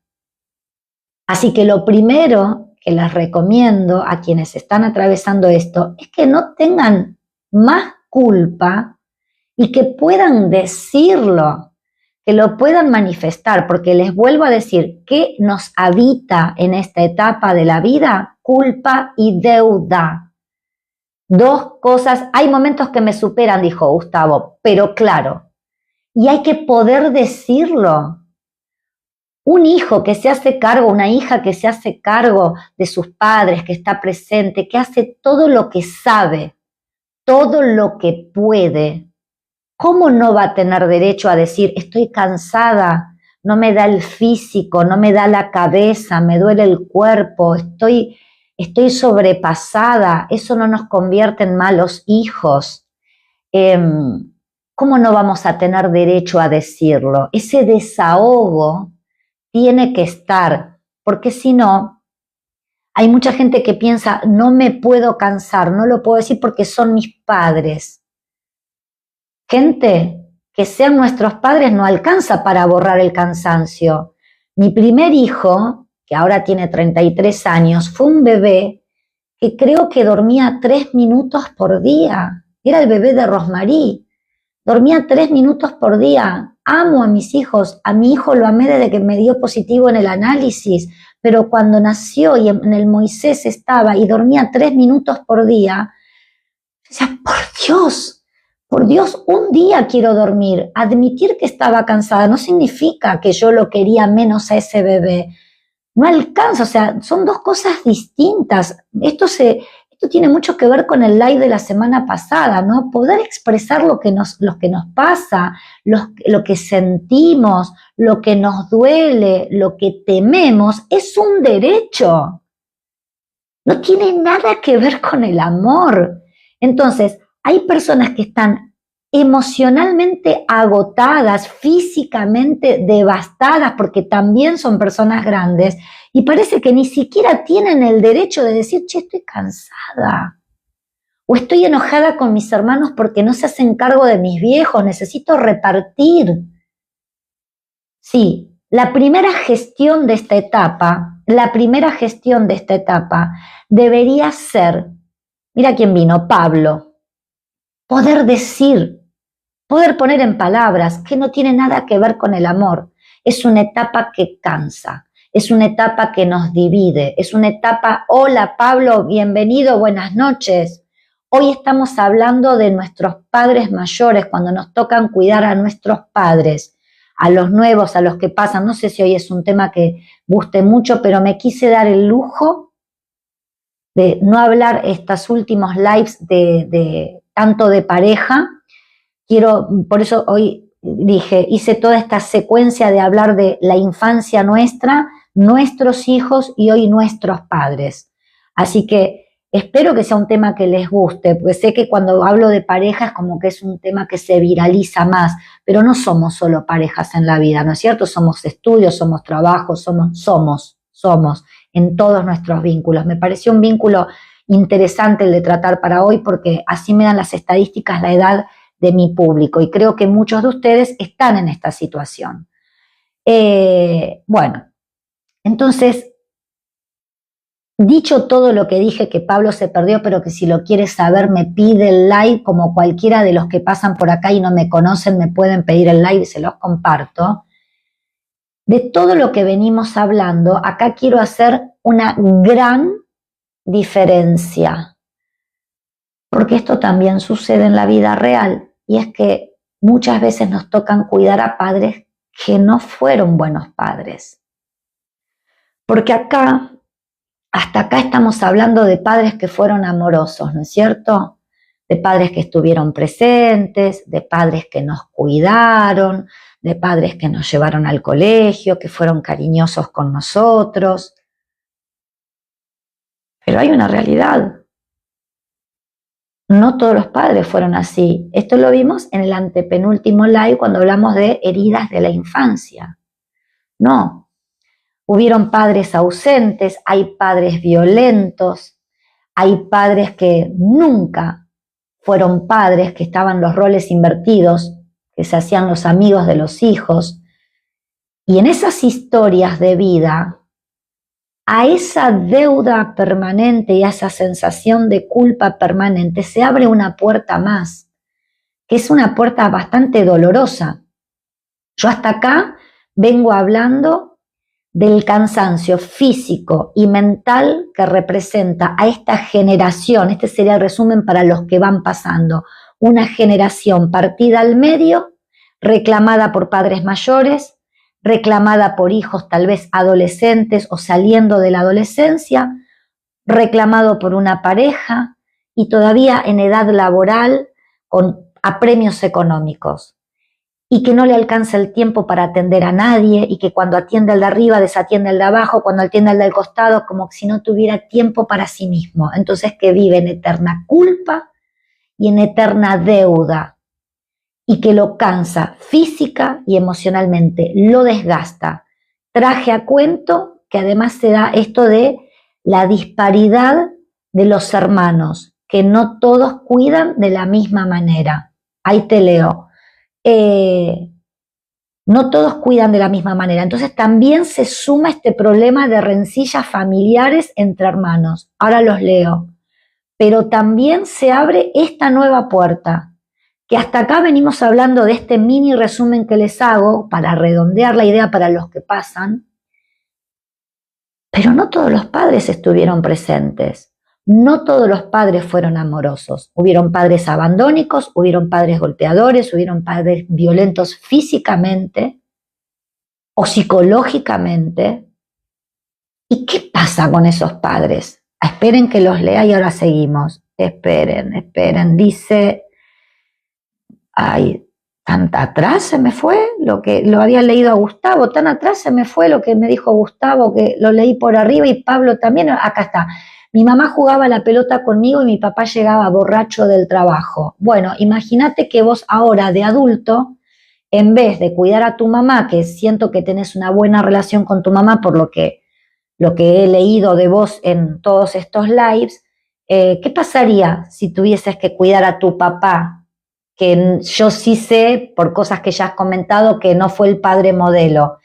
[SPEAKER 1] Así que lo primero que les recomiendo a quienes están atravesando esto es que no tengan más culpa y que puedan decirlo, que lo puedan manifestar, porque les vuelvo a decir, ¿qué nos habita en esta etapa de la vida? Culpa y deuda. Dos cosas, hay momentos que me superan, dijo Gustavo, pero claro, y hay que poder decirlo. Un hijo que se hace cargo, una hija que se hace cargo de sus padres, que está presente, que hace todo lo que sabe, todo lo que puede, ¿cómo no va a tener derecho a decir, estoy cansada, no me da el físico, no me da la cabeza, me duele el cuerpo, estoy sobrepasada? Eso no nos convierte en malos hijos. ¿Cómo no vamos a tener derecho a decirlo? Ese desahogo tiene que estar, porque si no, hay mucha gente que piensa, no me puedo cansar, no lo puedo decir porque son mis padres. Gente, que sean nuestros padres no alcanza para borrar el cansancio. Mi primer hijo, que ahora tiene 33 años, fue un bebé que creo que dormía 3 minutos por día. Era el bebé de Rosmarie. Dormía 3 minutos por día. Amo a mis hijos. A mi hijo lo amé desde que me dio positivo en el análisis. Pero cuando nació y en el Moisés estaba y dormía 3 minutos por día, decía, por Dios, un día quiero dormir. Admitir que estaba cansada no significa que yo lo quería menos a ese bebé. No alcanza, o sea, son dos cosas distintas. Esto tiene mucho que ver con el live de la semana pasada, ¿no? Poder expresar lo que nos pasa, lo que sentimos, lo que nos duele, lo que tememos, es un derecho. No tiene nada que ver con el amor. Entonces, hay personas que están emocionalmente agotadas, físicamente devastadas, porque también son personas grandes, y parece que ni siquiera tienen el derecho de decir, che, estoy cansada, o estoy enojada con mis hermanos porque no se hacen cargo de mis viejos, necesito repartir. Sí, la primera gestión de esta etapa debería ser, mira quién vino, Pablo, poder decir, poder poner en palabras que no tiene nada que ver con el amor. Es una etapa que cansa, es una etapa que nos divide, es una etapa, hola Pablo, bienvenido, buenas noches. Hoy estamos hablando de nuestros padres mayores, cuando nos tocan cuidar a nuestros padres, a los nuevos, a los que pasan. No sé si hoy es un tema que guste mucho, pero me quise dar el lujo de no hablar estos últimos lives de tanto de pareja. Por eso hoy hice toda esta secuencia de hablar de la infancia nuestra, nuestros hijos y hoy nuestros padres. Así que espero que sea un tema que les guste, porque sé que cuando hablo de pareja es como que es un tema que se viraliza más, pero no somos solo parejas en la vida, ¿no es cierto? Somos estudios, somos trabajos, somos en todos nuestros vínculos. Me pareció un vínculo interesante el de tratar para hoy, porque así me dan las estadísticas la edad de mi público, y creo que muchos de ustedes están en esta situación. Bueno, entonces, dicho todo lo que dije, que Pablo se perdió, pero que si lo quiere saber me pide el live, como cualquiera de los que pasan por acá y no me conocen, me pueden pedir el live y se los comparto. De todo lo que venimos hablando, acá quiero hacer una gran diferencia, porque esto también sucede en la vida real, y es que muchas veces nos tocan cuidar a padres que no fueron buenos padres. Porque hasta acá estamos hablando de padres que fueron amorosos, ¿no es cierto? De padres que estuvieron presentes, de padres que nos cuidaron, de padres que nos llevaron al colegio, que fueron cariñosos con nosotros. Pero hay una realidad. No todos los padres fueron así. Esto lo vimos en el antepenúltimo live cuando hablamos de heridas de la infancia. No. Hubieron padres ausentes, hay padres violentos, hay padres que nunca fueron padres, que estaban los roles invertidos, que se hacían los amigos de los hijos. Y en esas historias de vida, a esa deuda permanente y a esa sensación de culpa permanente se abre una puerta más, que es una puerta bastante dolorosa, Yo hasta acá vengo hablando del cansancio físico y mental que representa a esta generación. Este sería el resumen para los que van pasando. Una generación partida al medio, reclamada por padres mayores, reclamada por hijos tal vez adolescentes o saliendo de la adolescencia, reclamado por una pareja y todavía en edad laboral con apremios económicos, y que no le alcanza el tiempo para atender a nadie, y que cuando atiende al de arriba desatiende al de abajo, cuando atiende al del costado, como si no tuviera tiempo para sí mismo. Entonces, que vive en eterna culpa y en eterna deuda, y que lo cansa física y emocionalmente, lo desgasta. Traje a cuento que además se da esto de la disparidad de los hermanos, que no todos cuidan de la misma manera. Ahí te leo. No todos cuidan de la misma manera. Entonces también se suma este problema de rencillas familiares entre hermanos. Ahora los leo. Pero también se abre esta nueva puerta, que hasta acá venimos hablando de este mini resumen que les hago para redondear la idea para los que pasan, pero no todos los padres estuvieron presentes. No todos los padres fueron amorosos. Hubieron padres abandónicos, hubieron padres golpeadores, hubieron padres violentos físicamente o psicológicamente. ¿Y qué pasa con esos padres? Esperen que los lea y ahora seguimos. Esperen. Dice, ay, tan atrás se me fue lo que lo había leído a Gustavo, tan atrás se me fue lo que me dijo Gustavo, que lo leí por arriba, y Pablo también. Acá está. Mi mamá jugaba a la pelota conmigo y mi papá llegaba borracho del trabajo. Bueno, imagínate que vos ahora de adulto, en vez de cuidar a tu mamá, que siento que tenés una buena relación con tu mamá por lo que he leído de vos en todos estos lives, ¿qué pasaría si tuvieses que cuidar a tu papá? Que yo sí sé, por cosas que ya has comentado, que no fue el padre modelo.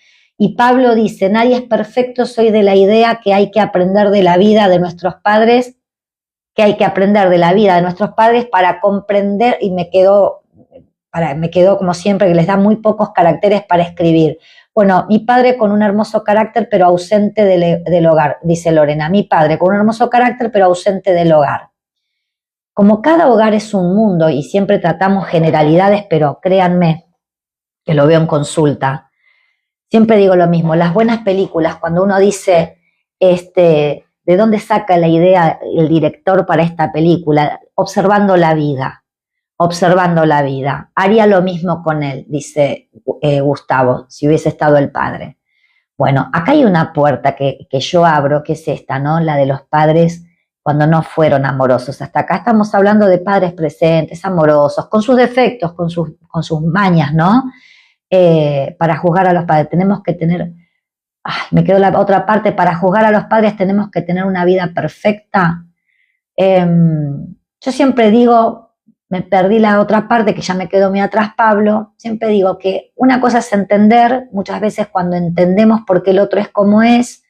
[SPEAKER 1] Y Pablo dice, nadie es perfecto, soy de la idea que hay que aprender de la vida de nuestros padres, para comprender, y me quedó como siempre, que les da muy pocos caracteres para escribir. Bueno, mi padre con un hermoso carácter, pero ausente del hogar, dice Lorena. Mi padre con un hermoso carácter, pero ausente del hogar. Como cada hogar es un mundo y siempre tratamos generalidades, pero créanme que lo veo en consulta, siempre digo lo mismo, las buenas películas, cuando uno dice, ¿de dónde saca la idea el director para esta película? Observando la vida. Haría lo mismo con él, dice Gustavo, si hubiese estado el padre. Bueno, acá hay una puerta que yo abro, que es esta, ¿no? La de los padres cuando no fueron amorosos. Hasta acá estamos hablando de padres presentes, amorosos, con sus defectos, con sus mañas, ¿no? Para juzgar a los padres tenemos que tener, me quedó la otra parte, para juzgar a los padres tenemos que tener una vida perfecta. Yo siempre digo, me perdí la otra parte que ya me quedó muy atrás Pablo, siempre digo que una cosa es entender, muchas veces cuando entendemos por qué el otro es como es,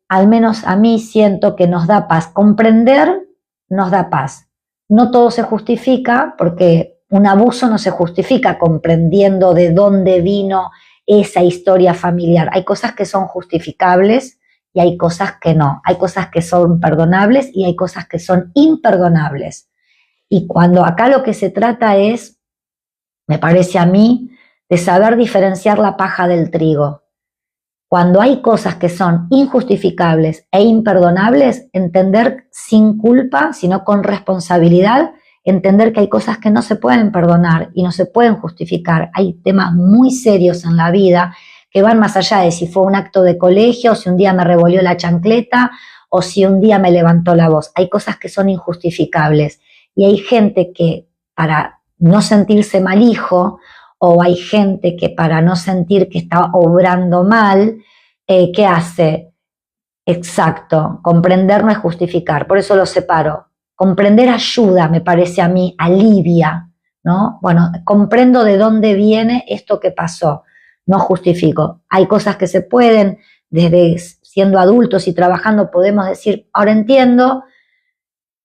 [SPEAKER 1] al menos a mí siento que nos da paz. Comprender nos da paz. No todo se justifica, porque un abuso no se justifica comprendiendo de dónde vino esa historia familiar. Hay cosas que son justificables y hay cosas que no. Hay cosas que son perdonables y hay cosas que son imperdonables. Y cuando acá lo que se trata es, me parece a mí, de saber diferenciar la paja del trigo. Cuando hay cosas que son injustificables e imperdonables, entender sin culpa, sino con responsabilidad, entender que hay cosas que no se pueden perdonar y no se pueden justificar. Hay temas muy serios en la vida que van más allá de si fue un acto de colegio, o si un día me revolvió la chancleta, o si un día me levantó la voz. Hay cosas que son injustificables. Y hay gente que para no sentirse mal hijo, o hay gente que para no sentir que está obrando mal, ¿qué hace? Exacto, comprender no es justificar, por eso lo separo. Comprender ayuda, me parece a mí, alivia, ¿no? Bueno, comprendo de dónde viene esto que pasó, no justifico. Hay cosas que se pueden, desde siendo adultos y trabajando, podemos decir, ahora entiendo,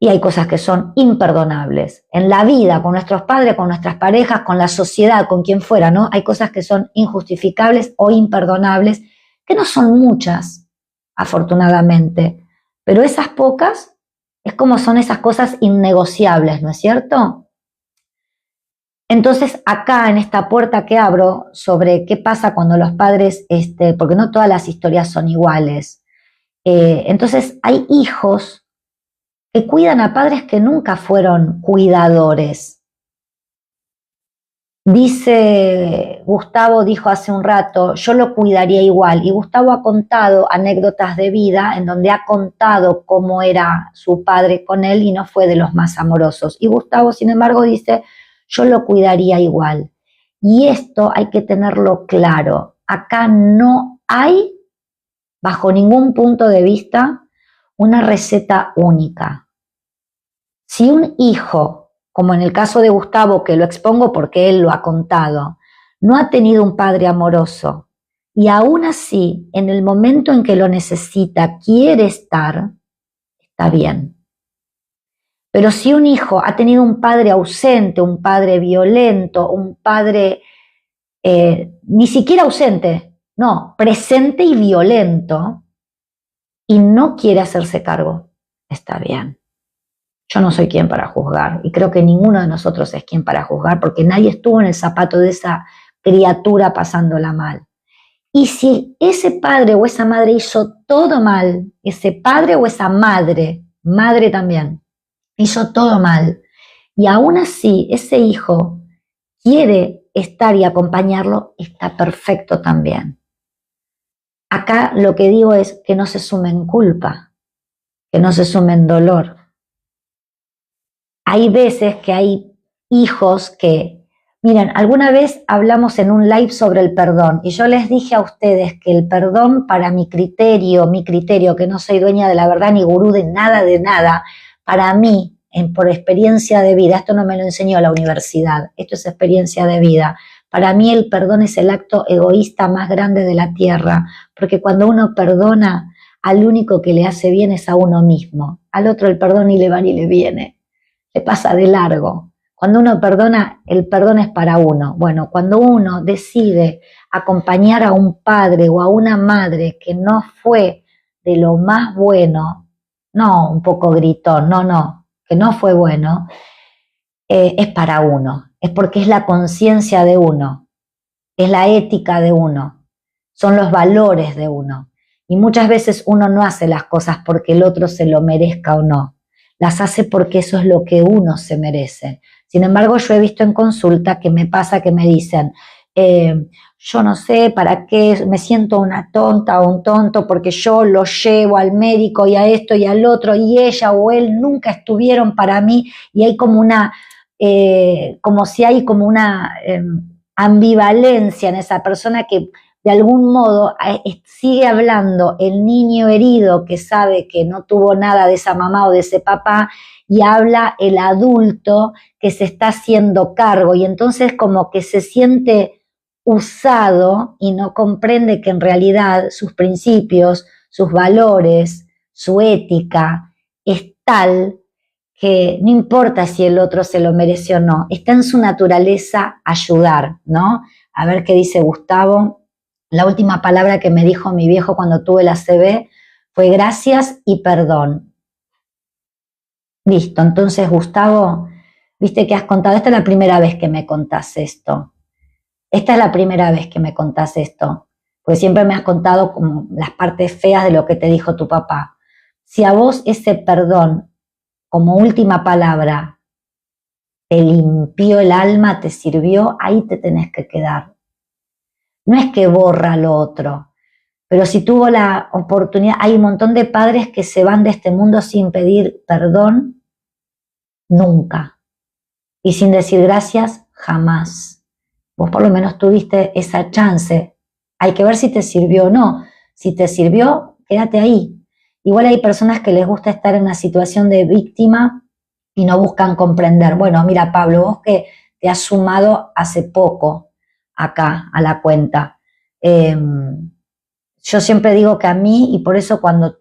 [SPEAKER 1] y hay cosas que son imperdonables. En la vida, con nuestros padres, con nuestras parejas, con la sociedad, con quien fuera, ¿no? Hay cosas que son injustificables o imperdonables, que no son muchas, afortunadamente, pero esas pocas es como son esas cosas innegociables, ¿no es cierto? Entonces, acá en esta puerta que abro sobre qué pasa cuando los padres, porque no todas las historias son iguales, entonces hay hijos que cuidan a padres que nunca fueron cuidadores. Dice, Gustavo dijo hace un rato, yo lo cuidaría igual. Y Gustavo ha contado anécdotas de vida en donde ha contado cómo era su padre con él y no fue de los más amorosos. Y Gustavo, sin embargo, dice, yo lo cuidaría igual. Y esto hay que tenerlo claro. Acá no hay, bajo ningún punto de vista, una receta única. Si un hijo, como en el caso de Gustavo, que lo expongo porque él lo ha contado, no ha tenido un padre amoroso y aún así, en el momento en que lo necesita, quiere estar, está bien. Pero si un hijo ha tenido un padre ausente, un padre violento, un padre ni siquiera ausente, no, presente y violento, y no quiere hacerse cargo, está bien. Yo no soy quien para juzgar y creo que ninguno de nosotros es quien para juzgar porque nadie estuvo en el zapato de esa criatura pasándola mal. Y si ese padre o esa madre hizo todo mal, ese padre o esa madre, madre también, hizo todo mal, y aún así ese hijo quiere estar y acompañarlo, está perfecto también. Acá lo que digo es que no se sumen culpa, que no se sumen dolor. Hay veces que hay hijos que, miren, alguna vez hablamos en un live sobre el perdón y yo les dije a ustedes que el perdón para mi criterio, que no soy dueña de la verdad ni gurú de nada, para mí, por experiencia de vida, esto no me lo enseñó la universidad, esto es experiencia de vida, para mí el perdón es el acto egoísta más grande de la tierra, porque cuando uno perdona, al único que le hace bien es a uno mismo, al otro el perdón ni le va ni le viene. Le pasa de largo. Cuando uno perdona, el perdón es para uno. Bueno, cuando uno decide acompañar a un padre o a una madre que no fue de lo más bueno, no un poco gritón, no, que no fue bueno, es para uno. Es porque es la conciencia de uno, es la ética de uno, son los valores de uno. Y muchas veces uno no hace las cosas porque el otro se lo merezca o no. Las hace porque eso es lo que uno se merece. Sin embargo, yo he visto en consulta que me pasa que me dicen, yo no sé para qué, me siento una tonta o un tonto porque yo lo llevo al médico y a esto y al otro y ella o él nunca estuvieron para mí y hay como una, como si hay como una ambivalencia en esa persona que de algún modo sigue hablando el niño herido que sabe que no tuvo nada de esa mamá o de ese papá y habla el adulto que se está haciendo cargo y entonces como que se siente usado y no comprende que en realidad sus principios, sus valores, su ética es tal que no importa si el otro se lo merece o no, está en su naturaleza ayudar, ¿no? A ver qué dice Gustavo. La última palabra que me dijo mi viejo cuando tuve la ACV fue gracias y perdón. Listo, entonces Gustavo, viste que has contado, esta es la primera vez que me contás esto. Esta es la primera vez que me contás esto, porque siempre me has contado como las partes feas de lo que te dijo tu papá. Si a vos ese perdón, como última palabra, te limpió el alma, te sirvió, ahí te tenés que quedar. No es que borra lo otro, pero si tuvo la oportunidad, hay un montón de padres que se van de este mundo sin pedir perdón, nunca. Y sin decir gracias, jamás. Vos por lo menos tuviste esa chance. Hay que ver si te sirvió o no. Si te sirvió, quédate ahí. Igual hay personas que les gusta estar en una situación de víctima y no buscan comprender. Bueno, mira Pablo, vos que te has sumado hace poco acá a la cuenta. Yo siempre digo que a mí, y por eso cuando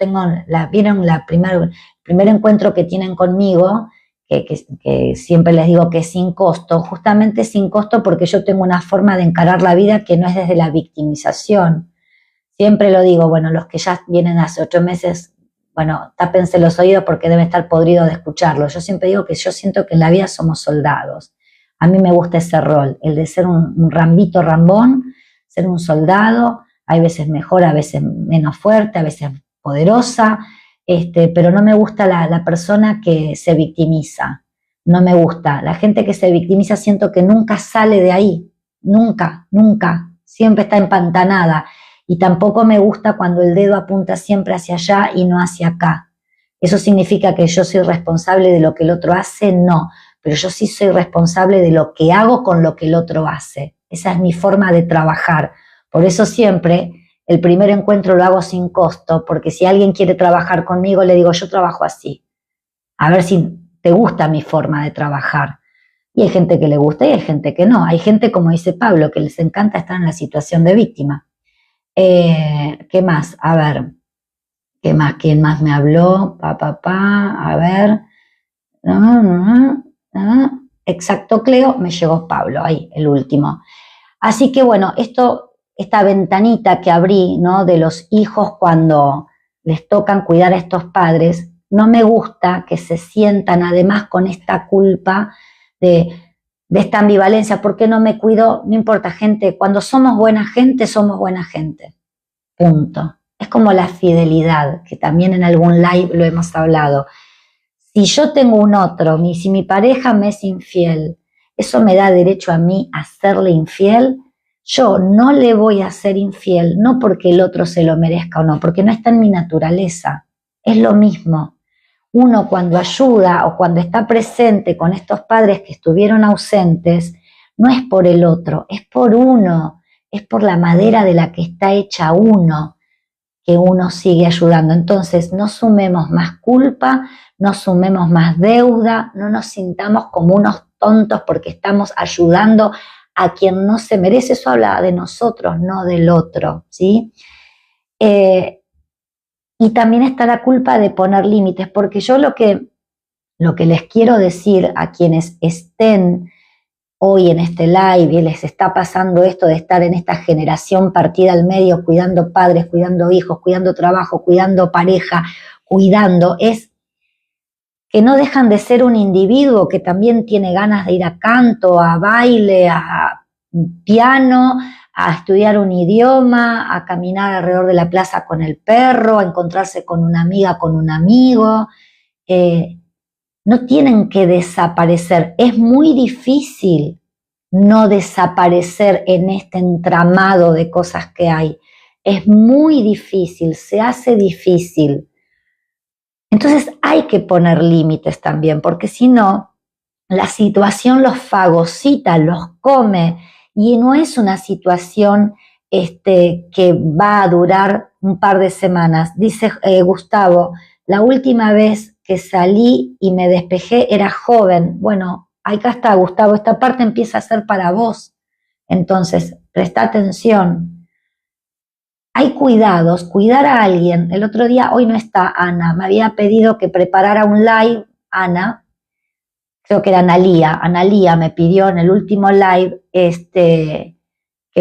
[SPEAKER 1] vieron la primera, primer encuentro que tienen conmigo, que siempre les digo que es sin costo, justamente sin costo porque yo tengo una forma de encarar la vida que no es desde la victimización. Siempre lo digo, bueno, los que ya vienen hace 8 meses, bueno, tápense los oídos porque deben estar podridos de escucharlo. Yo siempre digo que yo siento que en la vida somos soldados. A mí me gusta ese rol, el de ser un Rambito Rambón, ser un soldado, hay veces mejor, a veces menos fuerte, a veces poderosa, pero no me gusta la persona que se victimiza, no me gusta. La gente que se victimiza siento que nunca sale de ahí, nunca, nunca, siempre está empantanada. Y tampoco me gusta cuando el dedo apunta siempre hacia allá y no hacia acá. ¿Eso significa que yo soy responsable de lo que el otro hace? No, pero yo sí soy responsable de lo que hago con lo que el otro hace. Esa es mi forma de trabajar. Por eso siempre el primer encuentro lo hago sin costo, porque si alguien quiere trabajar conmigo, le digo, yo trabajo así. A ver si te gusta mi forma de trabajar. Y hay gente que le gusta y hay gente que no. Hay gente, como dice Pablo, que les encanta estar en la situación de víctima. ¿Qué más? A ver, ¿qué más? ¿Quién más me habló? A ver. Exacto, Cleo, me llegó Pablo, ahí, el último. Así que bueno, esta ventanita que abrí, ¿no? De los hijos cuando les tocan cuidar a estos padres, no me gusta que se sientan además con esta culpa de esta ambivalencia. ¿Por qué no me cuido? No importa, gente, cuando somos buena gente, punto. Es como la fidelidad, que también en algún live lo hemos hablado. Si yo tengo un otro, si mi pareja me es infiel, ¿eso me da derecho a mí a serle infiel? Yo no le voy a ser infiel, no porque el otro se lo merezca o no, porque no está en mi naturaleza. Es lo mismo. Uno cuando ayuda o cuando está presente con estos padres que estuvieron ausentes, no es por el otro, es por uno, es por la madera de la que está hecha uno, que uno sigue ayudando. Entonces no sumemos más culpa, no sumemos más deuda, no nos sintamos como unos tontos porque estamos ayudando a quien no se merece. Eso habla de nosotros, no del otro, ¿sí? Y también está la culpa de poner límites, porque yo lo que les quiero decir a quienes estén hoy en este live y les está pasando esto de estar en esta generación partida al medio, cuidando padres, cuidando hijos, cuidando trabajo, cuidando pareja, cuidando, es que no dejan de ser un individuo que también tiene ganas de ir a canto, a baile, a piano, a estudiar un idioma, a caminar alrededor de la plaza con el perro, a encontrarse con una amiga, con un amigo. No tienen que desaparecer. Es muy difícil no desaparecer en este entramado de cosas que hay. Es muy difícil, se hace difícil. Entonces hay que poner límites también, porque si no, la situación los fagocita, los come, y no es una situación que va a durar un par de semanas. Dice Gustavo, la última vez que salí y me despejé era joven. Bueno, acá está, Gustavo, esta parte empieza a ser para vos. Entonces, presta atención. Hay cuidados, cuidar a alguien. El otro día, hoy no está Ana, me había pedido que preparara un live, Ana, creo que era Analía me pidió en el último live que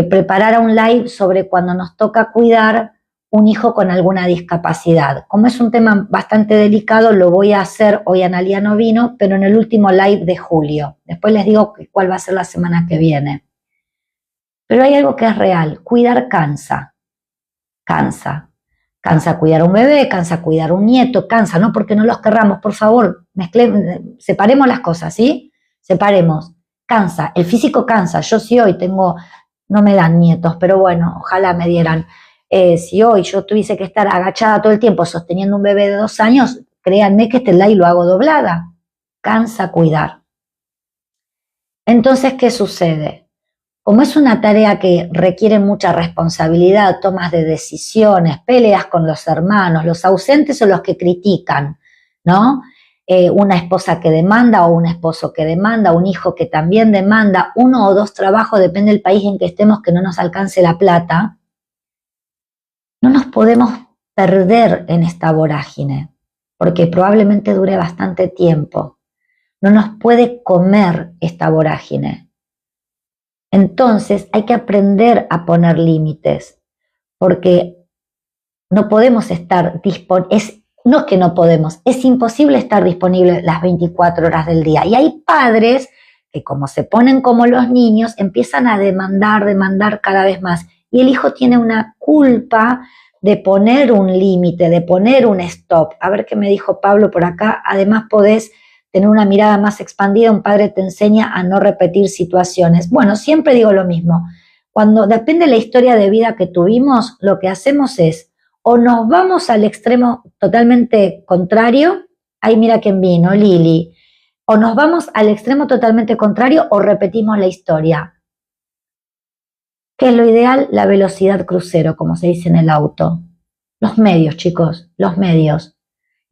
[SPEAKER 1] preparara un live sobre cuando nos toca cuidar un hijo con alguna discapacidad. Como es un tema bastante delicado, lo voy a hacer, hoy Analía no vino, pero en el último live de julio. Después les digo cuál va a ser la semana que viene. Pero hay algo que es real, cuidar cansa. Cansa cuidar a un bebé, cansa cuidar a un nieto, cansa, no porque no los querramos, por favor, separemos las cosas, ¿sí? Separemos. Cansa, el físico cansa. Yo sí hoy no me dan nietos, pero bueno, ojalá me dieran. Si hoy yo tuviese que estar agachada todo el tiempo sosteniendo un bebé de 2 años, créanme que este live lo hago doblada. Cansa cuidar. Entonces, ¿qué sucede? Como es una tarea que requiere mucha responsabilidad, tomas de decisiones, peleas con los hermanos, los ausentes o los que critican, ¿no? Una esposa que demanda o un esposo que demanda, un hijo que también demanda, 1 o 2 trabajos, depende del país en que estemos, que no nos alcance la plata. No nos podemos perder en esta vorágine, porque probablemente dure bastante tiempo. No nos puede comer esta vorágine. Entonces hay que aprender a poner límites, porque no podemos estar disponibles, no es que no podemos, es imposible estar disponible las 24 horas del día. Y hay padres que, como se ponen como los niños, empiezan a demandar cada vez más. Y el hijo tiene una culpa de poner un límite, de poner un stop. A ver qué me dijo Pablo por acá. Además podés tener una mirada más expandida. Un padre te enseña a no repetir situaciones. Bueno, siempre digo lo mismo. Cuando depende de la historia de vida que tuvimos, lo que hacemos es o nos vamos al extremo totalmente contrario, ahí mira quién vino, Lili, o nos vamos al extremo totalmente contrario o repetimos la historia. ¿Qué es lo ideal? La velocidad crucero, como se dice en el auto. Los medios, chicos, los medios.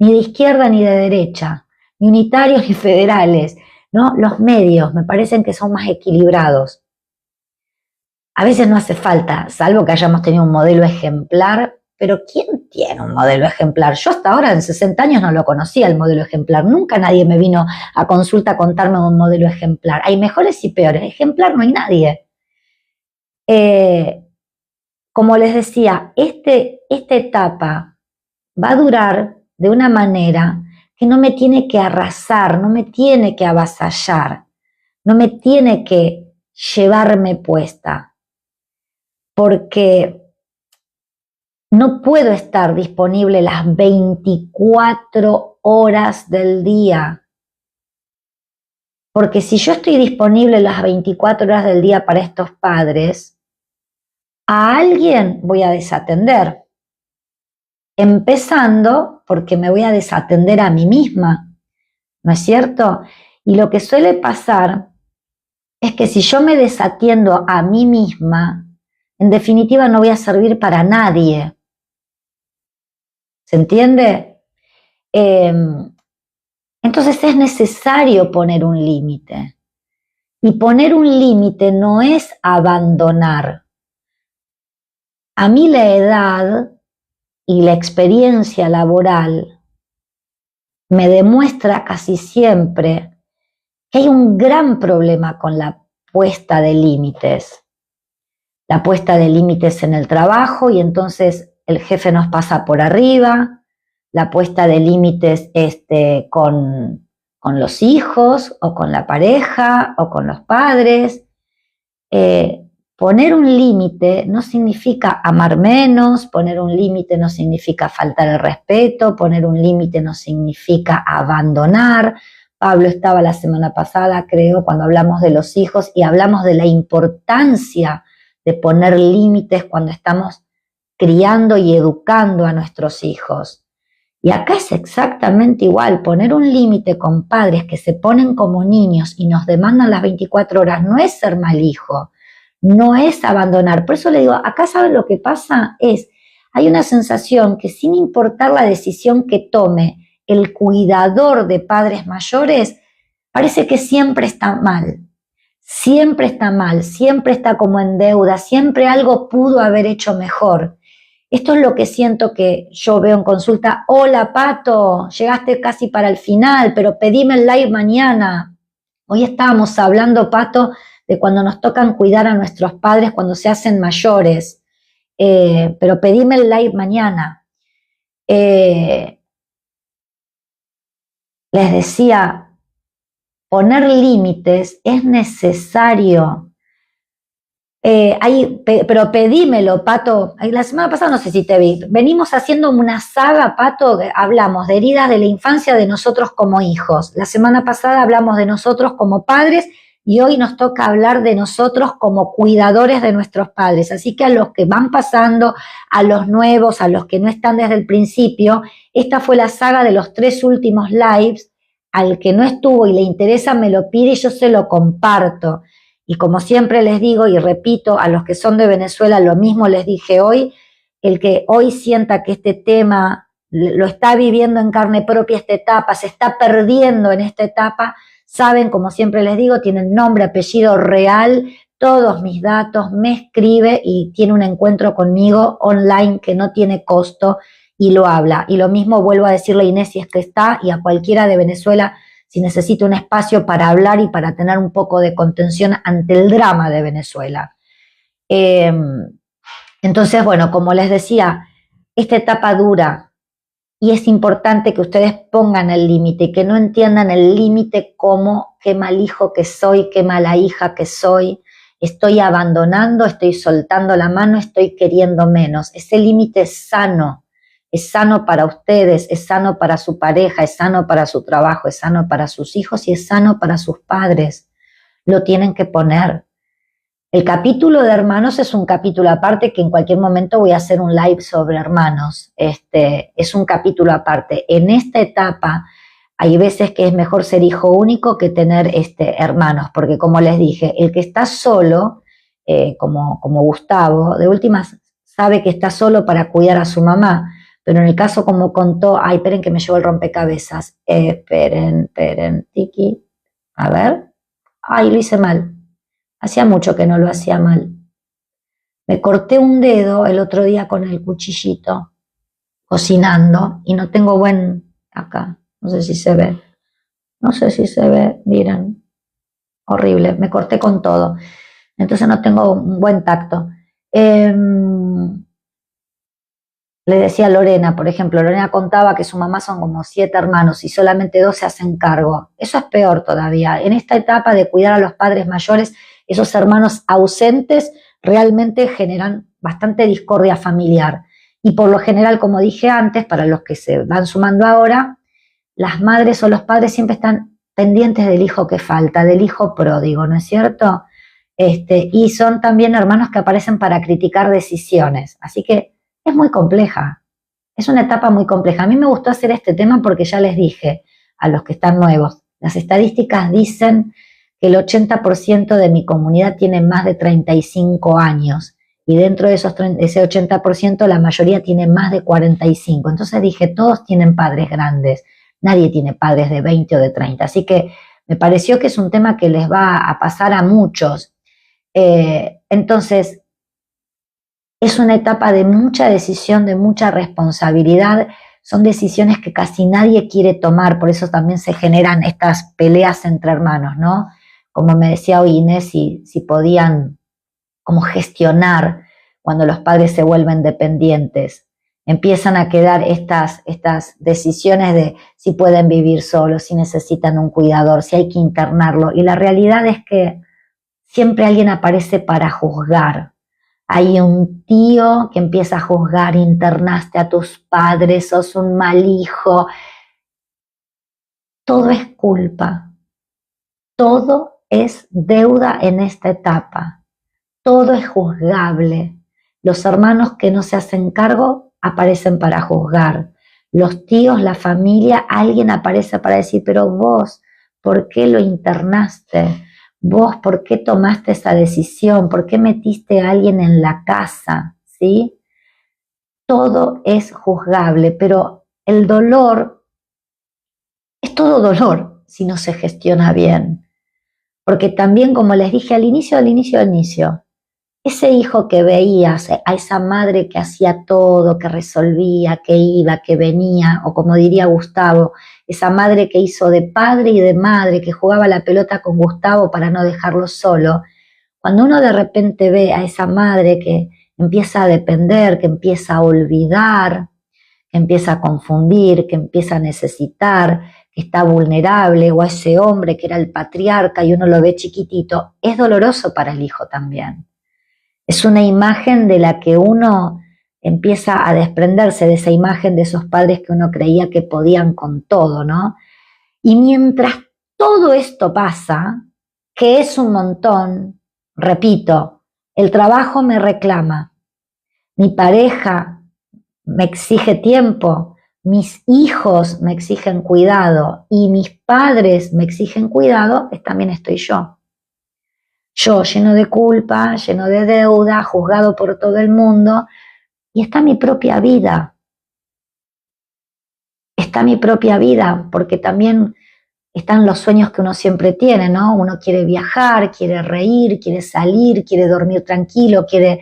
[SPEAKER 1] Ni de izquierda ni de derecha, ni unitarios ni federales, ¿no? Los medios me parecen que son más equilibrados. A veces no hace falta, salvo que hayamos tenido un modelo ejemplar. Pero ¿quién tiene un modelo ejemplar? Yo hasta ahora en 60 años no lo conocía el modelo ejemplar. Nunca nadie me vino a consulta a contarme un modelo ejemplar. Hay mejores y peores. Ejemplar no hay nadie. Como les decía, esta etapa va a durar de una manera que no me tiene que arrasar, no me tiene que avasallar, no me tiene que llevarme puesta. Porque no puedo estar disponible las 24 horas del día. Porque si yo estoy disponible las 24 horas del día para estos padres, a alguien voy a desatender. Empezando porque me voy a desatender a mí misma. ¿No es cierto? Y lo que suele pasar es que si yo me desatiendo a mí misma, en definitiva no voy a servir para nadie. ¿Se entiende? Entonces es necesario poner un límite. Y poner un límite no es abandonar. A mí la edad y la experiencia laboral me demuestra casi siempre que hay un gran problema con la puesta de límites. La puesta de límites en el trabajo y entonces el jefe nos pasa por arriba, la puesta de límites con los hijos o con la pareja o con los padres. Poner un límite no significa amar menos, poner un límite no significa faltar el respeto, poner un límite no significa abandonar. Pablo estaba la semana pasada, creo, cuando hablamos de los hijos y hablamos de la importancia de poner límites cuando estamos criando y educando a nuestros hijos. Y acá es exactamente igual, poner un límite con padres que se ponen como niños y nos demandan las 24 horas no es ser mal hijo, no es abandonar. Por eso le digo, acá ¿saben lo que pasa? Hay una sensación que sin importar la decisión que tome el cuidador de padres mayores, parece que siempre está mal. Siempre está mal, siempre está como en deuda, siempre algo pudo haber hecho mejor. Esto es lo que siento que yo veo en consulta. Hola, Pato, llegaste casi para el final, pero pedime el live mañana. Hoy estábamos hablando, Pato, de cuando nos tocan cuidar a nuestros padres cuando se hacen mayores, pero pedime el live mañana. Les decía, poner límites es necesario. Pero pedímelo, Pato. La semana pasada no sé si te vi. Venimos haciendo una saga, Pato, hablamos de heridas de la infancia de nosotros como hijos. La semana pasada hablamos de nosotros como padres y hoy nos toca hablar de nosotros como cuidadores de nuestros padres. Así que a los que van pasando, a los nuevos, a los que no están desde el principio, esta fue la saga de los 3 últimos lives. Al que no estuvo y le interesa me lo pide y yo se lo comparto. Y como siempre les digo y repito, a los que son de Venezuela lo mismo les dije hoy, el que hoy sienta que este tema lo está viviendo en carne propia esta etapa, se está perdiendo en esta etapa, saben, como siempre les digo, tienen nombre, apellido real, todos mis datos, me escribe y tiene un encuentro conmigo online que no tiene costo y lo habla. Y lo mismo vuelvo a decirle a Inés si es que está, y a cualquiera de Venezuela si necesita un espacio para hablar y para tener un poco de contención ante el drama de Venezuela. Entonces, bueno, como les decía, esta etapa dura y es importante que ustedes pongan el límite, que no entiendan el límite como qué mal hijo que soy, qué mala hija que soy, estoy abandonando, estoy soltando la mano, estoy queriendo menos. Ese límite es sano para ustedes, es sano para su pareja, es sano para su trabajo, es sano para sus hijos y es sano para sus padres. Lo tienen que poner. El capítulo de hermanos es un capítulo aparte que en cualquier momento voy a hacer un live sobre hermanos. Es un capítulo aparte. En esta etapa hay veces que es mejor ser hijo único que tener hermanos, porque como les dije, el que está solo, como Gustavo, de últimas sabe que está solo para cuidar a su mamá, pero en el caso como contó, ay, esperen que me llevo el rompecabezas, esperen, tiki, a ver, ay, lo hice mal. Hacía mucho que no lo hacía mal. Me corté un dedo el otro día con el cuchillito, cocinando, y no tengo buen acá. No sé si se ve. No sé si se ve, miren. Horrible, me corté con todo. Entonces no tengo un buen tacto. Le decía a Lorena, por ejemplo, Lorena contaba que su mamá son como 7 hermanos y solamente 2 se hacen cargo. Eso es peor todavía. En esta etapa de cuidar a los padres mayores, esos hermanos ausentes realmente generan bastante discordia familiar. Y por lo general, como dije antes, para los que se van sumando ahora, las madres o los padres siempre están pendientes del hijo que falta, del hijo pródigo, ¿no es cierto? Y son también hermanos que aparecen para criticar decisiones. Así que es muy compleja, es una etapa muy compleja. A mí me gustó hacer este tema porque ya les dije a los que están nuevos, las estadísticas dicen que el 80% de mi comunidad tiene más de 35 años y dentro de ese 80% la mayoría tiene más de 45. Entonces dije, todos tienen padres grandes, nadie tiene padres de 20 o de 30. Así que me pareció que es un tema que les va a pasar a muchos. Entonces, es una etapa de mucha decisión, de mucha responsabilidad. Son decisiones que casi nadie quiere tomar, por eso también se generan estas peleas entre hermanos, ¿no? Como me decía hoy Inés, si podían como gestionar cuando los padres se vuelven dependientes. Empiezan a quedar estas decisiones de si pueden vivir solos, si necesitan un cuidador, si hay que internarlo. Y la realidad es que siempre alguien aparece para juzgar. Hay un tío que empieza a juzgar, internaste a tus padres, sos un mal hijo. Todo es culpa, todo es deuda en esta etapa, todo es juzgable. Los hermanos que no se hacen cargo aparecen para juzgar. Los tíos, la familia, alguien aparece para decir, pero vos, ¿por qué lo internaste? Vos, ¿por qué tomaste esa decisión? ¿Por qué metiste a alguien en la casa? ¿Sí? Todo es juzgable, pero el dolor es todo dolor si no se gestiona bien. Porque también, como les dije al inicio, ese hijo que veías, a esa madre que hacía todo, que resolvía, que iba, que venía, o como diría Gustavo, esa madre que hizo de padre y de madre, que jugaba la pelota con Gustavo para no dejarlo solo. Cuando uno de repente ve a esa madre que empieza a depender, que empieza a olvidar, que empieza a confundir, que empieza a necesitar, que está vulnerable, o a ese hombre que era el patriarca y uno lo ve chiquitito, es doloroso para el hijo también. Es una imagen de la que uno empieza a desprenderse de esa imagen de esos padres que uno creía que podían con todo, ¿no? Y mientras todo esto pasa, que es un montón, repito, el trabajo me reclama, mi pareja me exige tiempo, mis hijos me exigen cuidado y mis padres me exigen cuidado, también estoy yo. Yo lleno de culpa, lleno de deuda, juzgado por todo el mundo, y está mi propia vida. Está mi propia vida, porque también están los sueños que uno siempre tiene, ¿no? Uno quiere viajar, quiere reír, quiere salir, quiere dormir tranquilo, quiere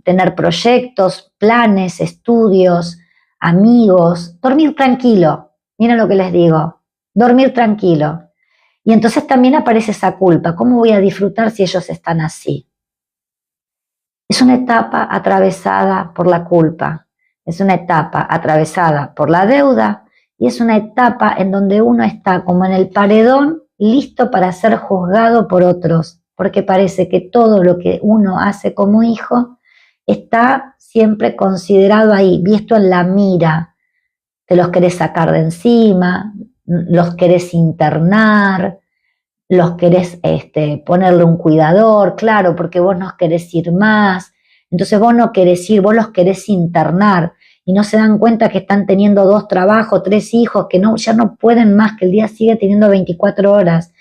[SPEAKER 1] tener proyectos, planes, estudios. amigos, dormir tranquilo. Miren lo que les digo, dormir tranquilo. Y entonces también aparece esa culpa. ¿Cómo voy a disfrutar si ellos están así? Es una etapa atravesada por la culpa, es una etapa atravesada por la deuda y es una etapa en donde uno está como en el paredón listo para ser juzgado por otros, porque parece que todo lo que uno hace como hijo está siempre considerado ahí, visto en la mira. Te los querés sacar de encima, los querés internar, los querés ponerle un cuidador, claro, porque vos no querés ir más, entonces vos no querés ir, vos los querés internar y no se dan cuenta que están teniendo 2 trabajos, 3 hijos, que no, ya no pueden más, que el día sigue teniendo 24 horas.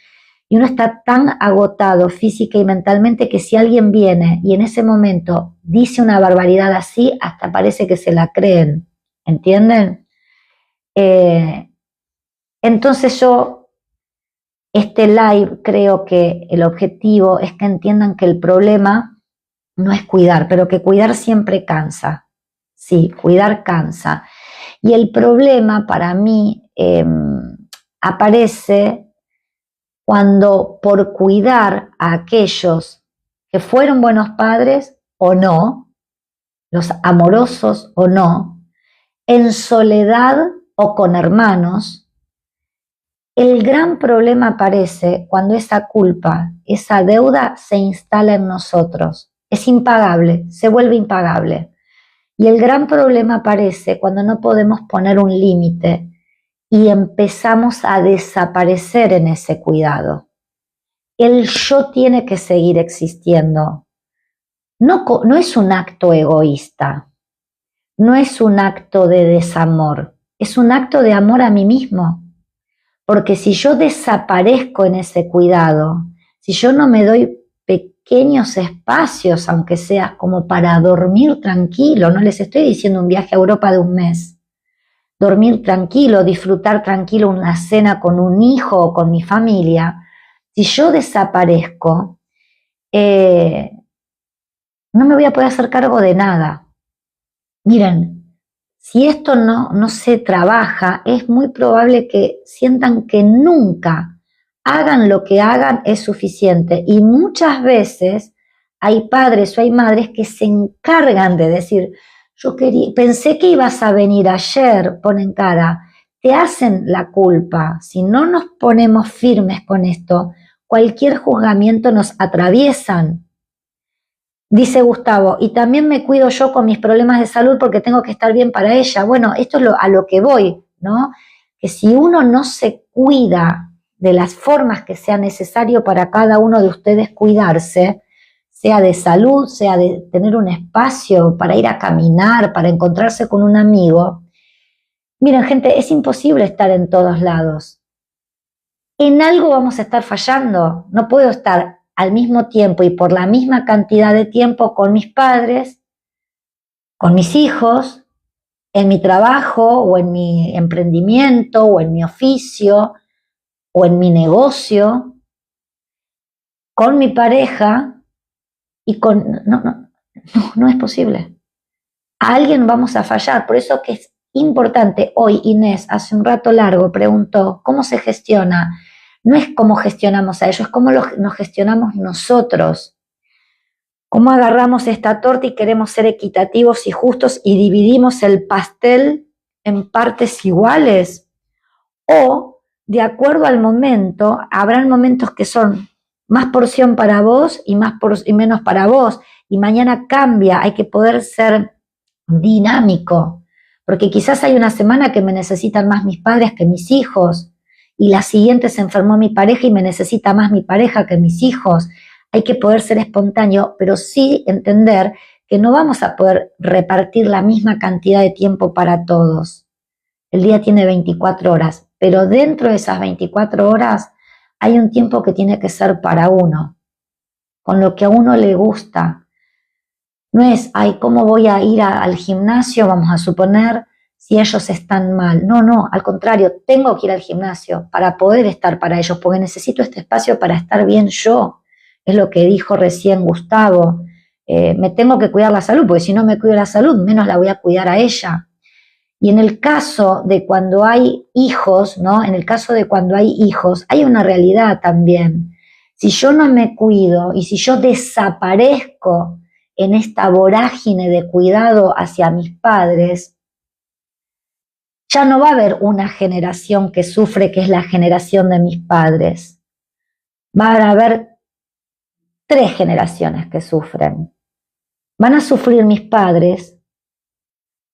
[SPEAKER 1] Y uno está tan agotado física y mentalmente que si alguien viene y en ese momento dice una barbaridad así, hasta parece que se la creen, ¿entienden? Entonces yo, este live, creo que el objetivo es que entiendan que el problema no es cuidar, pero que cuidar siempre cansa. Sí, cuidar cansa. Y el problema para mí aparece cuando por cuidar a aquellos que fueron buenos padres o no, los amorosos o no, en soledad o con hermanos, el gran problema aparece cuando esa culpa, esa deuda se instala en nosotros. Es impagable, se vuelve impagable. Y el gran problema aparece cuando no podemos poner un límite y empezamos a desaparecer en ese cuidado. El yo tiene que seguir existiendo. No es un acto egoísta, no es un acto de desamor, es un acto de amor a mí mismo. Porque si yo desaparezco en ese cuidado, si yo no me doy pequeños espacios, aunque sea como para dormir tranquilo, no les estoy diciendo un viaje a Europa de un mes, dormir tranquilo, disfrutar tranquilo una cena con un hijo o con mi familia, si yo desaparezco, no me voy a poder hacer cargo de nada. Miren, si esto no se trabaja, es muy probable que sientan que nunca hagan lo que hagan es suficiente. Y muchas veces hay padres o hay madres que se encargan de decir, pensé que ibas a venir ayer, ponen cara, te hacen la culpa. Si no nos ponemos firmes con esto, cualquier juzgamiento nos atraviesan. Dice Gustavo, y también me cuido yo con mis problemas de salud porque tengo que estar bien para ella. Bueno, esto es a lo que voy, ¿no? Que si uno no se cuida de las formas que sea necesario para cada uno de ustedes cuidarse, sea de salud, sea de tener un espacio para ir a caminar, para encontrarse con un amigo. Miren, gente, es imposible estar en todos lados. En algo vamos a estar fallando. No puedo estar al mismo tiempo y por la misma cantidad de tiempo con mis padres, con mis hijos, en mi trabajo o en mi emprendimiento o en mi oficio o en mi negocio, con mi pareja y con... No es posible. A alguien vamos a fallar, por eso que es importante. Hoy Inés, hace un rato largo, preguntó, ¿cómo se gestiona? No es cómo gestionamos a ellos, es cómo nos gestionamos nosotros. Cómo agarramos esta torta y queremos ser equitativos y justos y dividimos el pastel en partes iguales. O, de acuerdo al momento, habrán momentos que son más porción para vos y menos para vos. Y mañana cambia, hay que poder ser dinámico. Porque quizás hay una semana que me necesitan más mis padres que mis hijos. Y la siguiente se enfermó mi pareja y me necesita más mi pareja que mis hijos. Hay que poder ser espontáneo, pero sí entender que no vamos a poder repartir la misma cantidad de tiempo para todos. El día tiene 24 horas, pero dentro de esas 24 horas hay un tiempo que tiene que ser para uno, con lo que a uno le gusta. No es, ay, ¿cómo voy a ir al gimnasio? Vamos a suponer, si ellos están mal. No, al contrario, tengo que ir al gimnasio para poder estar para ellos, porque necesito este espacio para estar bien yo. Es lo que dijo recién Gustavo. Me tengo que cuidar la salud, porque si no me cuido la salud, menos la voy a cuidar a ella. Y en el caso de cuando hay hijos, ¿no? En el caso de cuando hay hijos, hay una realidad también. Si yo no me cuido y si yo desaparezco en esta vorágine de cuidado hacia mis padres, ya no va a haber una generación que sufre, que es la generación de mis padres. Van a haber 3 generaciones que sufren. Van a sufrir mis padres,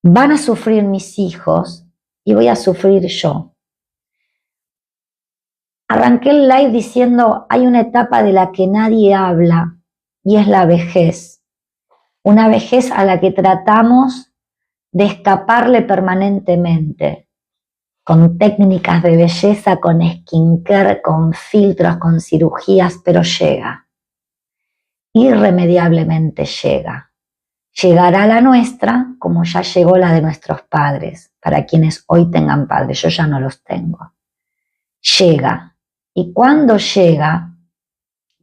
[SPEAKER 1] van a sufrir mis hijos y voy a sufrir yo. Arranqué el live diciendo, hay una etapa de la que nadie habla y es la vejez. Una vejez a la que tratamos de escaparle permanentemente, con técnicas de belleza, con skincare, con filtros, con cirugías, pero llega. Irremediablemente llega. Llegará la nuestra como ya llegó la de nuestros padres, para quienes hoy tengan padres, yo ya no los tengo. Llega. Y cuando llega,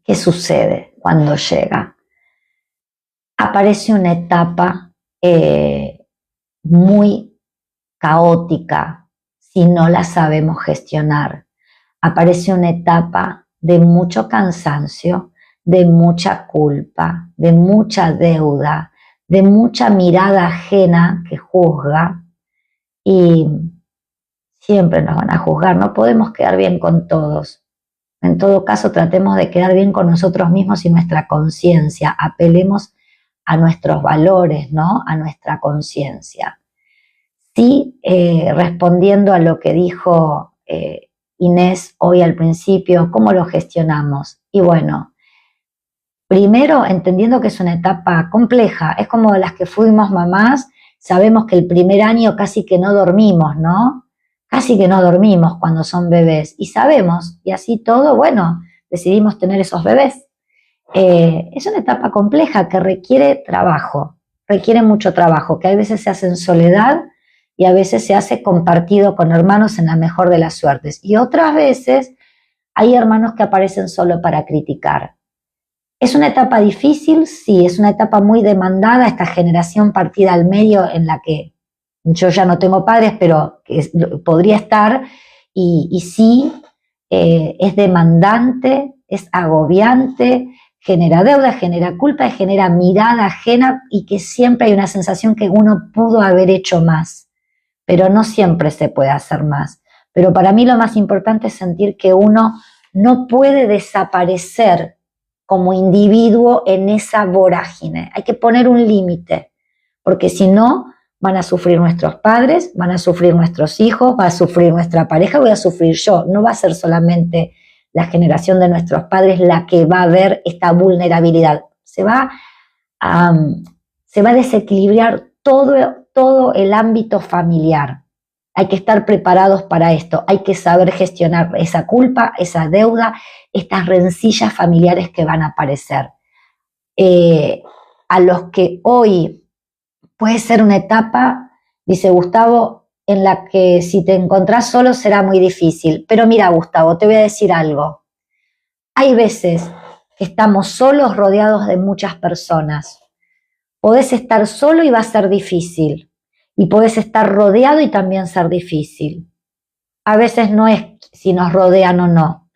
[SPEAKER 1] ¿qué sucede cuando llega? Aparece una etapa muy caótica si no la sabemos gestionar. Aparece una etapa de mucho cansancio, de mucha culpa, de mucha deuda, de mucha mirada ajena que juzga, y siempre nos van a juzgar, no podemos quedar bien con todos. En todo caso, tratemos de quedar bien con nosotros mismos y nuestra conciencia, apelemos a nuestros valores, ¿no? A nuestra conciencia. Sí, respondiendo a lo que dijo Inés hoy al principio, ¿cómo lo gestionamos? Y bueno, primero entendiendo que es una etapa compleja, es como las que fuimos mamás, sabemos que el primer año casi que no dormimos, ¿no? Casi que no dormimos cuando son bebés, y sabemos, y así todo, bueno, decidimos tener esos bebés. Es una etapa compleja que requiere trabajo, requiere mucho trabajo, que a veces se hace en soledad y a veces se hace compartido con hermanos en la mejor de las suertes. Y otras veces hay hermanos que aparecen solo para criticar. ¿Es una etapa difícil? Sí, es una etapa muy demandada, esta generación partida al medio en la que yo ya no tengo padres, pero que podría estar, y sí, es demandante, es agobiante, genera deuda, genera culpa, genera mirada ajena, y que siempre hay una sensación que uno pudo haber hecho más, pero no siempre se puede hacer más. Pero para mí lo más importante es sentir que uno no puede desaparecer como individuo en esa vorágine. Hay que poner un límite, porque si no, van a sufrir nuestros padres, van a sufrir nuestros hijos, va a sufrir nuestra pareja, voy a sufrir yo. No va a ser solamente la generación de nuestros padres la que va a ver esta vulnerabilidad. Se va a desequilibrar todo el ámbito familiar. Hay que estar preparados para esto, hay que saber gestionar esa culpa, esa deuda, estas rencillas familiares que van a aparecer. A los que hoy puede ser una etapa, dice Gustavo, en la que si te encontrás solo será muy difícil. Pero mira, Gustavo, te voy a decir algo. Hay veces que estamos solos rodeados de muchas personas. Podés estar solo y va a ser difícil. Y podés estar rodeado y también ser difícil. A veces no es si nos rodean o no,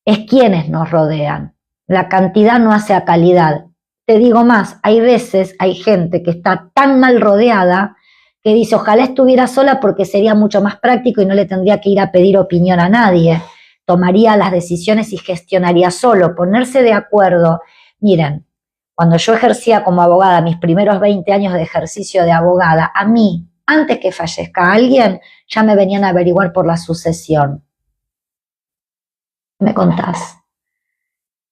[SPEAKER 1] es quienes nos rodean. La cantidad no hace a calidad. Te digo más, hay veces, hay gente que está tan mal rodeada que dice, ojalá estuviera sola porque sería mucho más práctico y no le tendría que ir a pedir opinión a nadie. Tomaría las decisiones y gestionaría solo, ponerse de acuerdo. Miren, cuando yo ejercía como abogada, mis primeros 20 años de ejercicio de abogada, a mí, antes que fallezca alguien, ya me venían a averiguar por la sucesión. ¿Me contás?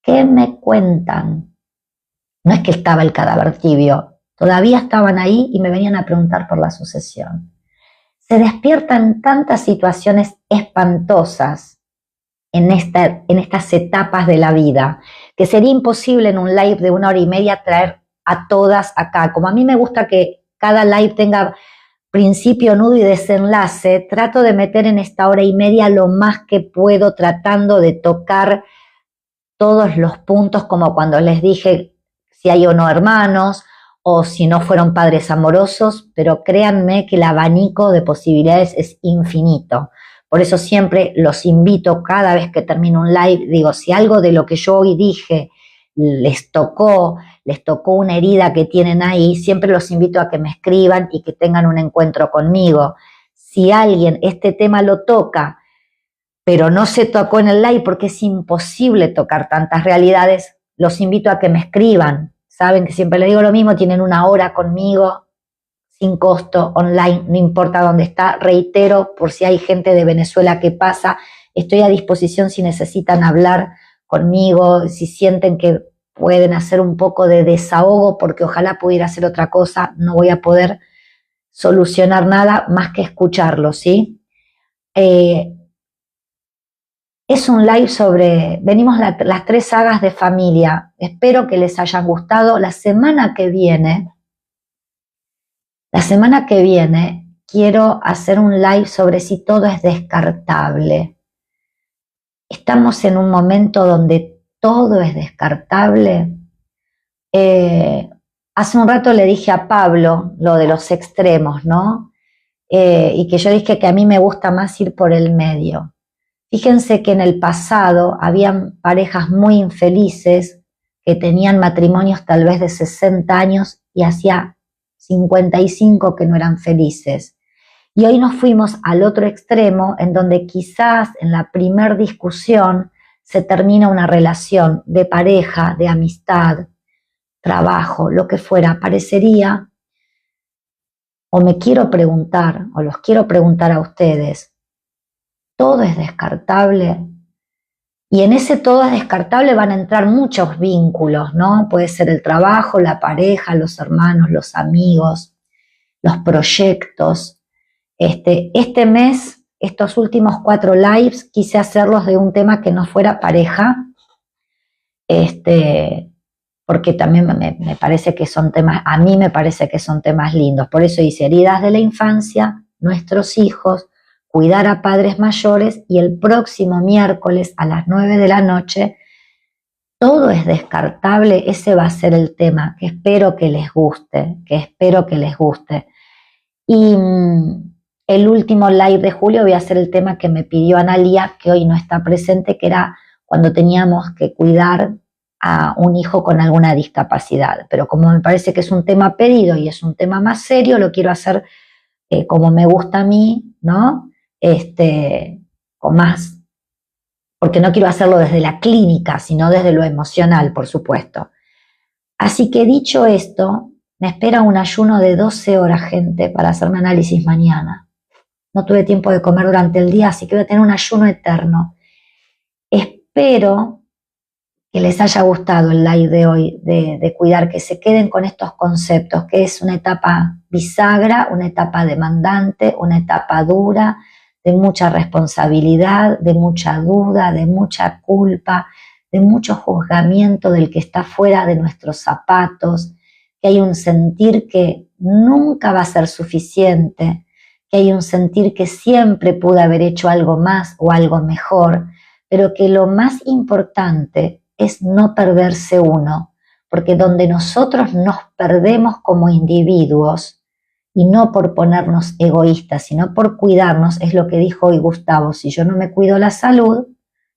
[SPEAKER 1] ¿Qué me cuentan? No es que estaba el cadáver tibio, todavía estaban ahí y me venían a preguntar por la sucesión. Se despiertan tantas situaciones espantosas en estas etapas de la vida, que sería imposible en un live de 1 hora y media traer a todas acá. Como a mí me gusta que cada live tenga principio, nudo y desenlace, trato de meter en esta 1 hora y media lo más que puedo, tratando de tocar todos los puntos, como cuando les dije si hay o no hermanos, o si no fueron padres amorosos, pero créanme que el abanico de posibilidades es infinito. Por eso siempre los invito, cada vez que termino un live, digo, si algo de lo que yo hoy dije les tocó una herida que tienen ahí, siempre los invito a que me escriban y que tengan un encuentro conmigo. Si alguien este tema lo toca, pero no se tocó en el live porque es imposible tocar tantas realidades, los invito a que me escriban. Saben que siempre les digo lo mismo, tienen una hora conmigo, sin costo, online, no importa dónde está. Reitero, por si hay gente de Venezuela que pasa, estoy a disposición si necesitan hablar conmigo, si sienten que pueden hacer un poco de desahogo, porque ojalá pudiera hacer otra cosa, no voy a poder solucionar nada más que escucharlo, ¿sí? Es un live sobre, venimos las 3 sagas de familia, espero que les hayan gustado. La semana que viene quiero hacer un live sobre si todo es descartable. Estamos en un momento donde todo es descartable. Hace un rato le dije a Pablo lo de los extremos, ¿no? Y que yo dije que a mí me gusta más ir por el medio. Fíjense que en el pasado habían parejas muy infelices que tenían matrimonios tal vez de 60 años y hacía 55 que no eran felices. Y hoy nos fuimos al otro extremo, en donde quizás en la primer discusión se termina una relación de pareja, de amistad, trabajo, lo que fuera. Parecería, o me quiero preguntar, o los quiero preguntar a ustedes, ¿todo es descartable? Y en ese todo es descartable van a entrar muchos vínculos, ¿no? Puede ser el trabajo, la pareja, los hermanos, los amigos, los proyectos. Este mes, estos últimos 4 lives, quise hacerlos de un tema que no fuera pareja, porque también me parece que son temas, a mí me parece que son temas lindos. Por eso hice heridas de la infancia, nuestros hijos, cuidar a padres mayores, y el próximo miércoles a las 9 de la noche, todo es descartable. Ese va a ser el tema, que espero que les guste, Y el último live de julio voy a hacer el tema que me pidió Analia, que hoy no está presente, que era cuando teníamos que cuidar a un hijo con alguna discapacidad. Pero como me parece que es un tema pedido y es un tema más serio, lo quiero hacer como me gusta a mí, ¿no? Con más, porque no quiero hacerlo desde la clínica, sino desde lo emocional, por supuesto. Así que dicho esto, me espera un ayuno de 12 horas, gente, para hacerme análisis mañana. No tuve tiempo de comer durante el día, así que voy a tener un ayuno eterno. Espero que les haya gustado el live de hoy, de cuidar, que se queden con estos conceptos, que es una etapa bisagra, una etapa demandante, una etapa dura, de mucha responsabilidad, de mucha duda, de mucha culpa, de mucho juzgamiento del que está fuera de nuestros zapatos, que hay un sentir que nunca va a ser suficiente, que hay un sentir que siempre pude haber hecho algo más o algo mejor, pero que lo más importante es no perderse uno, porque donde nosotros nos perdemos como individuos, y no por ponernos egoístas, sino por cuidarnos, es lo que dijo hoy Gustavo: si yo no me cuido la salud,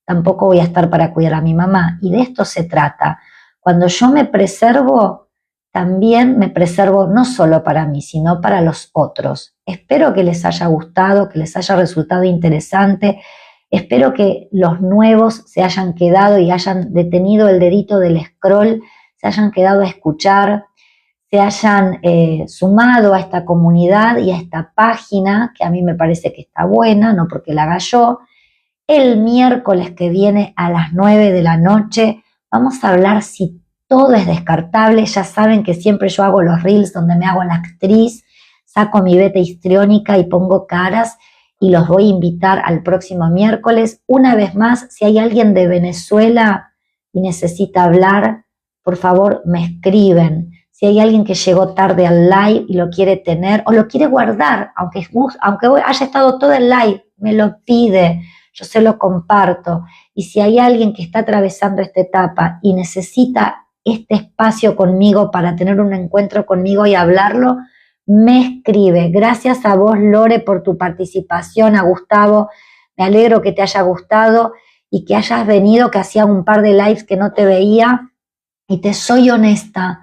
[SPEAKER 1] tampoco voy a estar para cuidar a mi mamá. Y de esto se trata. Cuando yo me preservo, también me preservo no solo para mí, sino para los otros. Espero que les haya gustado, que les haya resultado interesante. Espero que los nuevos se hayan quedado y hayan detenido el dedito del scroll, se hayan quedado a escuchar, se hayan sumado a esta comunidad y a esta página, que a mí me parece que está buena, no porque la haga yo. El miércoles que viene a las 9 de la noche vamos a hablar si todo es descartable. Ya saben que siempre yo hago los reels donde me hago la actriz, saco mi beta histriónica y pongo caras, y los voy a invitar al próximo miércoles. Una vez más, si hay alguien de Venezuela y necesita hablar, por favor me escriben. Si hay alguien que llegó tarde al live y lo quiere tener o lo quiere guardar, aunque haya estado todo el live, me lo pide, yo se lo comparto. Y si hay alguien que está atravesando esta etapa y necesita este espacio conmigo para tener un encuentro conmigo y hablarlo, me escribe. Gracias a vos, Lore, por tu participación, a Gustavo, me alegro que te haya gustado y que hayas venido, que hacía un par de lives que no te veía, y te soy honesta,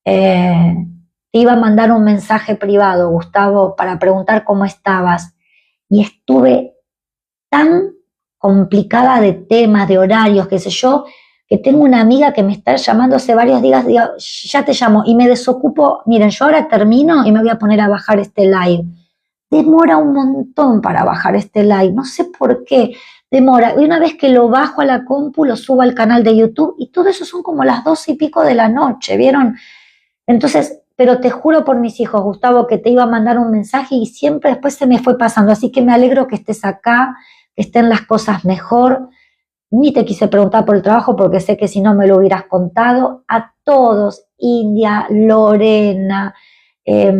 [SPEAKER 1] te iba a mandar un mensaje privado, Gustavo, para preguntar cómo estabas, y estuve tan complicada de temas, de horarios, qué sé yo, que tengo una amiga que me está llamando hace varios días, digo, ya te llamo, y me desocupo. Miren, yo ahora termino y me voy a poner a bajar este live. Demora un montón para bajar este live, no sé por qué demora. Y una vez que lo bajo a la compu, lo subo al canal de YouTube, y todo eso son como las 12 y pico de la noche, ¿vieron? Entonces, pero te juro por mis hijos, Gustavo, que te iba a mandar un mensaje y siempre después se me fue pasando, así que me alegro que estés acá, que estén las cosas mejor. Ni te quise preguntar por el trabajo porque sé que si no me lo hubieras contado. A todos, India, Lorena, eh,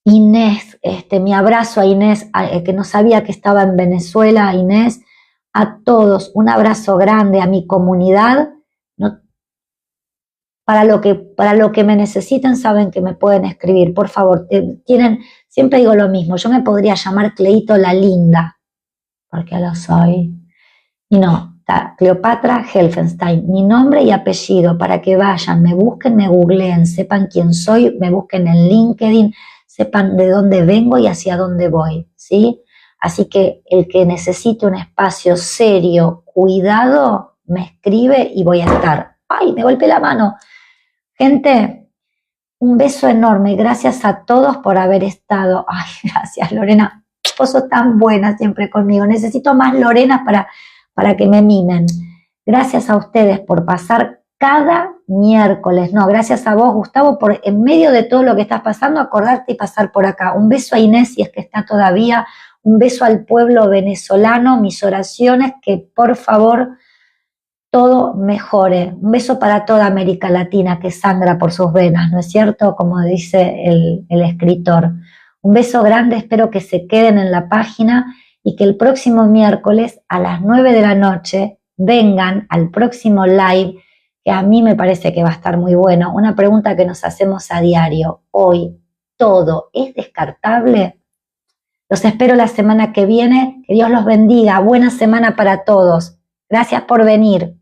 [SPEAKER 1] Inés, mi abrazo a Inés, que no sabía que estaba en Venezuela, Inés, a todos, un abrazo grande, a mi comunidad. No, para lo que me necesiten saben que me pueden escribir, por favor. Tienen, siempre digo lo mismo, yo me podría llamar Cleito la Linda, porque lo soy. Y no, está Cleopatra Helfenstein, mi nombre y apellido, para que vayan, me busquen, me googleen, sepan quién soy, me busquen en LinkedIn, sepan de dónde vengo y hacia dónde voy, ¿sí? Así que el que necesite un espacio serio, cuidado, me escribe y voy a estar. ¡Ay, me golpeé la mano! Gente, un beso enorme, gracias a todos por haber estado. Ay, gracias, Lorena, vos sos tan buena siempre conmigo, necesito más Lorenas para que me mimen. Gracias a ustedes por pasar cada miércoles. No, gracias a vos, Gustavo, por en medio de todo lo que estás pasando, acordarte y pasar por acá. Un beso a Inés, si es que está todavía. Un beso al pueblo venezolano. Mis oraciones, que por favor todo mejore. Un beso para toda América Latina que sangra por sus venas, ¿no es cierto? Como dice el escritor. Un beso grande, espero que se queden en la página y que el próximo miércoles a las 9 de la noche vengan al próximo live, que a mí me parece que va a estar muy bueno. Una pregunta que nos hacemos a diario. Hoy, ¿todo es descartable? Los espero la semana que viene. Que Dios los bendiga. Buena semana para todos. Gracias por venir.